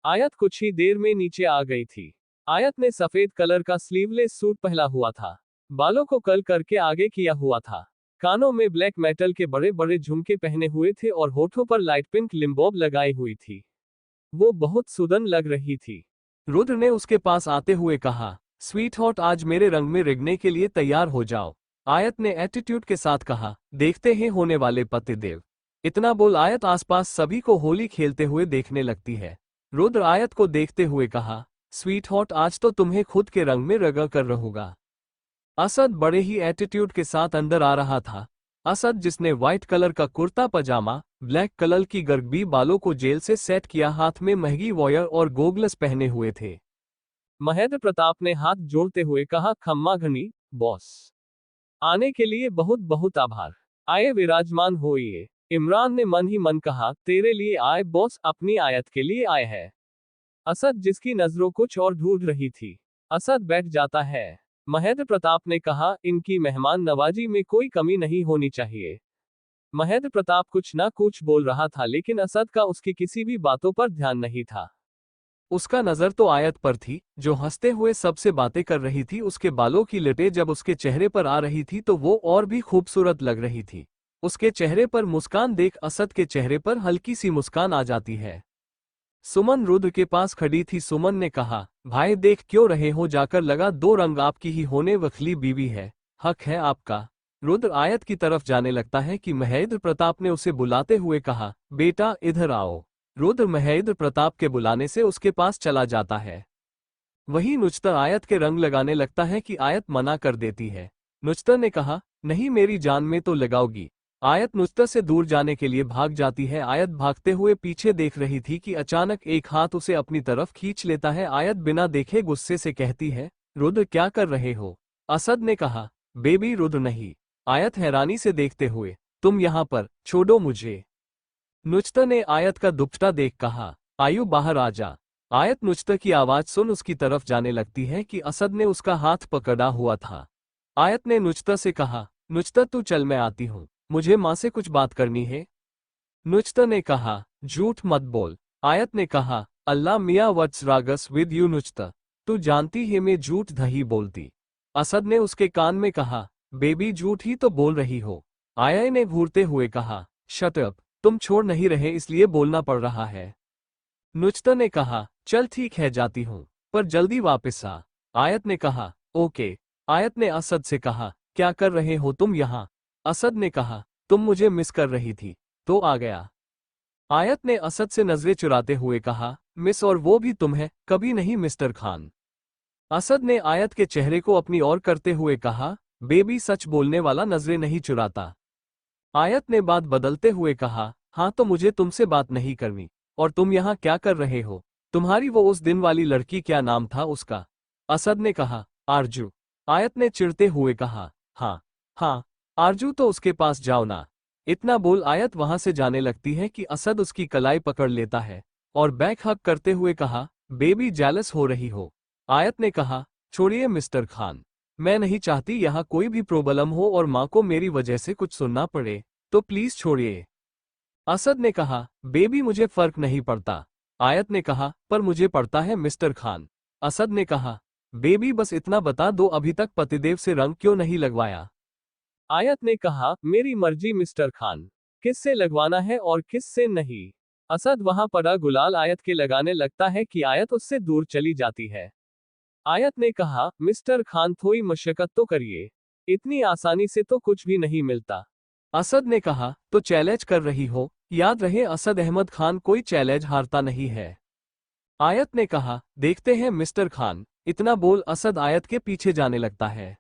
आयत कुछ ही देर में नीचे आ गई थी। आयत ने सफेद कलर का स्लीवलेस सूट पहना हुआ था। बालों को कर्ल करके आगे किया हुआ था। कानों में ब्लैक मेटल के बड़े बड़े झुमके पहने हुए थे और होठों पर लाइट पिंक लिम्बॉब लगाई हुई थी। वो बहुत सुंदर लग रही थी। रुद्र ने उसके पास आते हुए कहा, स्वीट हॉट आज मेरे रंग में रिगने के लिए तैयार हो जाओ। आयत ने एटीट्यूड के साथ कहा, देखते हैं होने वाले पतिदेव। इतना बोल आयत आसपास सभी को होली खेलते हुए देखने लगती है। रुद्र आयत को देखते हुए कहा, स्वीट हॉट आज तो तुम्हें खुद के रंग में रंगा कर रहूंगा। असद बड़े ही एटीट्यूड के साथ अंदर आ रहा था। असद जिसने व्हाइट कलर का कुर्ता पजामा, ब्लैक कलर की गर्गबी बालों को जेल से सेट किया, हाथ में महंगी वॉयर और गोगल्स पहने हुए थे। महेंद्र प्रताप ने हाथ जोड़ते हुए कहा, खम्मा घनी बॉस, आने के लिए बहुत बहुत आभार। आए विराजमान होइए। इमरान ने मन ही मन कहा, तेरे लिए आए बॉस, अपनी आयत के लिए आए है। असद जिसकी नजरों कुछ और ढूंढ रही थी। असद बैठ जाता है। महेंद्र प्रताप ने कहा, इनकी मेहमान नवाजी में कोई कमी नहीं होनी चाहिए। महेंद्र प्रताप कुछ ना कुछ बोल रहा था लेकिन असद का उसकी किसी भी बातों पर ध्यान नहीं था। उसका नजर तो आयत पर थी, जो हंसते हुए सबसे बातें कर रही थी। उसके बालों की लटें जब उसके चेहरे पर आ रही थी तो वो और भी खूबसूरत लग रही थी। उसके चेहरे पर मुस्कान देख असद के चेहरे पर हल्की सी मुस्कान आ जाती है। सुमन रुद्र के पास खड़ी थी। सुमन ने कहा, भाई देख क्यों रहे हो, जाकर लगा दो रंग आपकी ही होने वखली बीवी है, हक है आपका। रुद्र आयत की तरफ जाने लगता है कि महेंद्र प्रताप ने उसे बुलाते हुए कहा, बेटा इधर आओ। रुद्र महेंद्र प्रताप के बुलाने से उसके पास चला जाता है। वहीं नुचतर आयत के रंग लगाने लगता है कि आयत मना कर देती है। नुचतर ने कहा, नहीं मेरी जान में तो लगाओगी। आयत नुचतर से दूर जाने के लिए भाग जाती है। आयत भागते हुए पीछे देख रही थी कि अचानक एक हाथ उसे अपनी तरफ खींच लेता है। आयत बिना देखे गुस्से से कहती है, रुद्र क्या कर रहे हो? असद ने कहा, बेबी रुद्र नहीं। आयत हैरानी से देखते हुए, तुम यहाँ पर, छोड़ो मुझे। नुचतर ने आयत का दुपट्टा देख कहा, आयु बाहर आ जा। आयत नुचतर की आवाज सुन उसकी तरफ जाने लगती है कि असद ने उसका हाथ पकड़ा हुआ था। आयत ने नुचतर से कहा, नुचतर तू चल मैं आती हूँ, मुझे माँ से कुछ बात करनी है। नुचतर ने कहा, झूठ मत बोल। आयत ने कहा, अल्लाह मियाँ वट्स रागस विद यू नुचतर, तू जानती है मैं झूठ नहीं बोलती। असद ने उसके कान में कहा, बेबी झूठ ही तो बोल रही हो। आयत ने घूरते हुए कहा, शट अप, तुम छोड़ नहीं रहे इसलिए बोलना पड़ रहा है। नुचतर ने कहा, चल ठीक है जाती हूँ, पर जल्दी वापस आ। आयत ने कहा, ओके। आयत ने असद से कहा, क्या कर रहे हो तुम यहाँ? असद ने कहा, तुम मुझे मिस कर रही थी, तो आ गया। आयत ने असद से नजरें चुराते हुए कहा, मिस और वो भी तुम है, कभी नहीं मिस्टर खान। असद ने आयत के चेहरे को अपनी ओर करते हुए कहा, बेबी सच बोलने वाला नजरें नहीं चुराता। आयत ने बात बदलते हुए कहा, हाँ तो मुझे तुमसे बात नहीं करनी, और तुम यहाँ क्या कर रहे हो? तुम्हारी वो उस दिन वाली लड़की, क्या नाम था उसका? असद ने कहा। आरजू। आयत ने चिढ़ते हुए कहा। हाँ हाँ, आरजू, तो उसके पास जाओ ना। इतना बोल आयत वहां से जाने लगती है कि असद उसकी कलाई पकड़ लेता है और बैक हक करते हुए कहा, बेबी जेलस हो रही हो? आयत ने कहा, छोड़िए मिस्टर खान, मैं नहीं चाहती यहाँ कोई भी प्रॉब्लम हो और माँ को मेरी वजह से कुछ सुनना पड़े, तो प्लीज छोड़िए। असद ने कहा, बेबी मुझे फर्क नहीं पड़ता। आयत ने कहा, पर मुझे पड़ता है मिस्टर खान। असद ने कहा, बेबी बस इतना बता दो, अभी तक पतिदेव से रंग क्यों नहीं लगवाया? आयत ने कहा, मेरी मर्जी मिस्टर खान, किससे लगवाना है और किससे नहीं। असद वहां पड़ा गुलाल आयत के लगाने लगता है कि आयत उससे दूर चली जाती है। आयत ने कहा, मिस्टर खान थोड़ी मशक्कत तो करिए, इतनी आसानी से तो कुछ भी नहीं मिलता। असद ने कहा, तो चैलेंज कर रही हो? याद रहे असद अहमद खान कोई चैलेंज हारता नहीं है। आयत ने कहा, देखते हैं मिस्टर खान। इतना बोल असद आयत के पीछे जाने लगता है।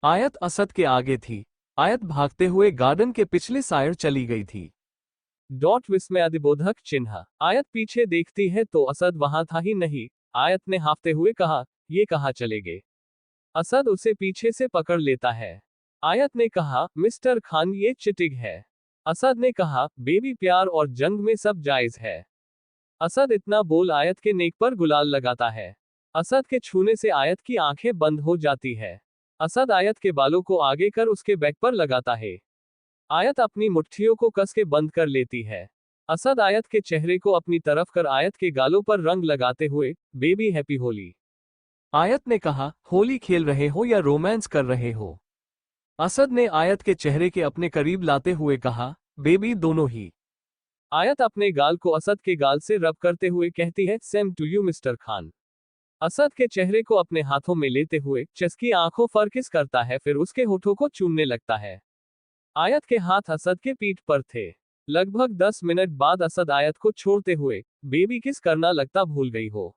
आयत असद के आगे थी। आयत भागते हुए गार्डन के पिछले साइड चली गई थी। डॉट विस्मयादिबोधक चिन्ह। आयत पीछे देखती है तो असद वहां था ही नहीं। आयत ने हाफते हुए कहा, ये कहाँ चले गए? असद उसे पीछे से पकड़ लेता है। आयत ने कहा, मिस्टर खान ये चिटिंग है। असद ने कहा, बेबी प्यार और जंग में सब जायज है। असद इतना बोल आयत के नेक पर गुलाल लगाता है। असद के छूने से आयत की आंखें बंद हो जाती है। असद आयत के बालों को आगे कर उसके बैक पर लगाता है। आयत अपनी मुट्ठियों को कस के बंद कर लेती है। असद आयत के चेहरे को अपनी तरफ कर आयत के गालों पर रंग लगाते हुए, बेबी हैप्पी होली। आयत ने कहा, होली खेल रहे हो या रोमांस कर रहे हो? असद ने आयत के चेहरे के अपने करीब लाते हुए कहा, बेबी दोनों ही। आयत अपने गाल को असद के गाल से रब करते हुए कहती है, same to you mister Khan. Asad के चेहरे को अपने हाथों में लेते हुए चस्की आंखों पर किस करता है, फिर उसके होठों को चूमने लगता है। आयत के हाथ असद के पीठ पर थे। लगभग 10 मिनट बाद असद आयत को छोड़ते हुए, बेबी किस करना लगता भूल गई हो?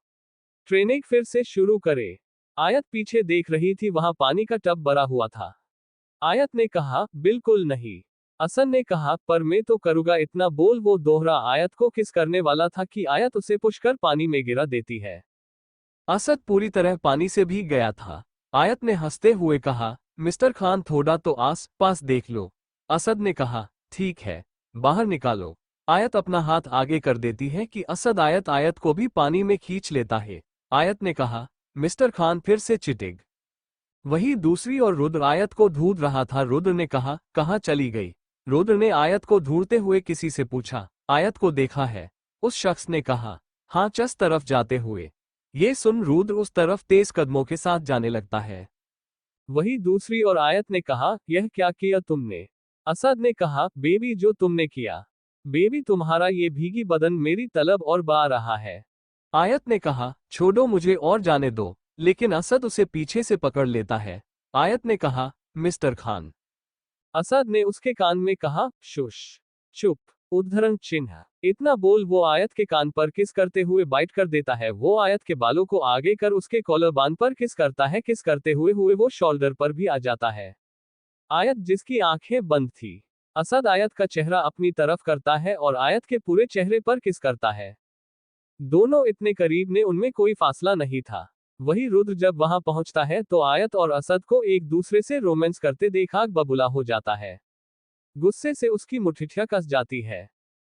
ट्रेनिंग फिर से शुरू करे। आयत पीछे देख रही थी, वहां पानी का टब भरा हुआ था। आयत ने कहा, बिल्कुल नहीं। असद ने कहा, पर मैं तो करूंगा। इतना बोल वो दोहरा आयत को किस करने वाला था कि आयत उसे पुशकर पानी में गिरा देती है। असद पूरी तरह पानी से भीग गया था। आयत ने हंसते हुए कहा, मिस्टर खान थोड़ा तो आस पास देख लो। असद ने कहा, ठीक है, बाहर निकालो। आयत अपना हाथ आगे कर देती है कि असद आयत को भी पानी में खींच लेता है। आयत ने कहा, मिस्टर खान फिर से चिटिंग। वही दूसरी और रुद्र आयत को ढूंढ रहा था। रुद्र ने कहा, कहाँ चली गई? रुद्र ने आयत को ढूंढते हुए किसी से पूछा, आयत को देखा है? उस शख्स ने कहा, हाँ, चस तरफ जाते हुए। ये सुन रुद्र उस तरफ तेज कदमों के साथ जाने लगता है। वही दूसरी और आयत ने कहा, यह क्या किया तुमने? असद ने कहा, बेबी जो तुमने किया। बेबी तुम्हारा ये भीगी बदन मेरी तलब और बा रहा है। आयत ने कहा, छोड़ो मुझे और जाने दो, लेकिन असद उसे पीछे से पकड़ लेता है। आयत ने कहा, मिस्टर खान। असद ने उसके कान में कहा, शुश, चुप, उद्धरण चिन्ह। इतना बोल वो आयत के कान पर किस करते हुए बाइट कर देता है। वो आयत के बालों को आगे कर उसके कॉलर बांध पर किस करता है। किस करते हुए वो शोल्डर पर भी आ जाता है। आयत जिसकी आंखें बंद थी। असद आयत का चेहरा अपनी तरफ करता है और आयत के पूरे चेहरे पर किस करता है। दोनों इतने करीब ने, उनमें कोई फासला नहीं था। वही रुद्र जब वहां पहुंचता है तो आयत और असद को एक दूसरे से रोमांस करते देख आग बबूला हो जाता है। गुस्से से उसकी मुठ्ठियां कस जाती है।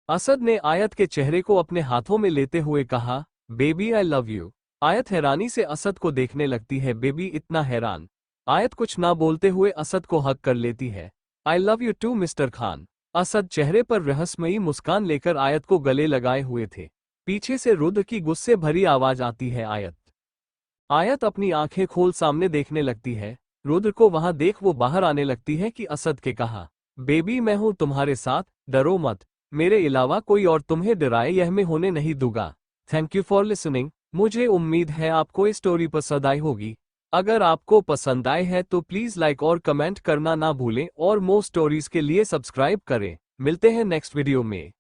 असद ने आयत के चेहरे को अपने हाथों में लेते हुए कहा, बेबी आई लव यू। आयत हैरानी से असद को देखने लगती है। बेबी इतना हैरान। आयत कुछ ना बोलते हुए असद को हक कर लेती है। I love you too mister Khan. Asad चेहरे पर रहस्यमयी मुस्कान लेकर आयत को गले लगाए हुए थे। पीछे से रुद्र की गुस्से भरी आवाज आती है, आयत। आयत अपनी आंखें खोल सामने देखने लगती है। रुद्र को वहां देख वो बाहर आने लगती है कि असद के कहा, बेबी मैं हूं तुम्हारे साथ, डरो मत। मेरे अलावा कोई और तुम्हें डराए यह मैं होने नहीं दूंगा। Thank you for listening. मुझे उम्मीद है आपको ये स्टोरी पसंद आई होगी। अगर आपको पसंद आए है तो प्लीज लाइक और कमेंट करना ना भूलें और मोर स्टोरीज के लिए सब्सक्राइब करें। मिलते हैं नेक्स्ट वीडियो में।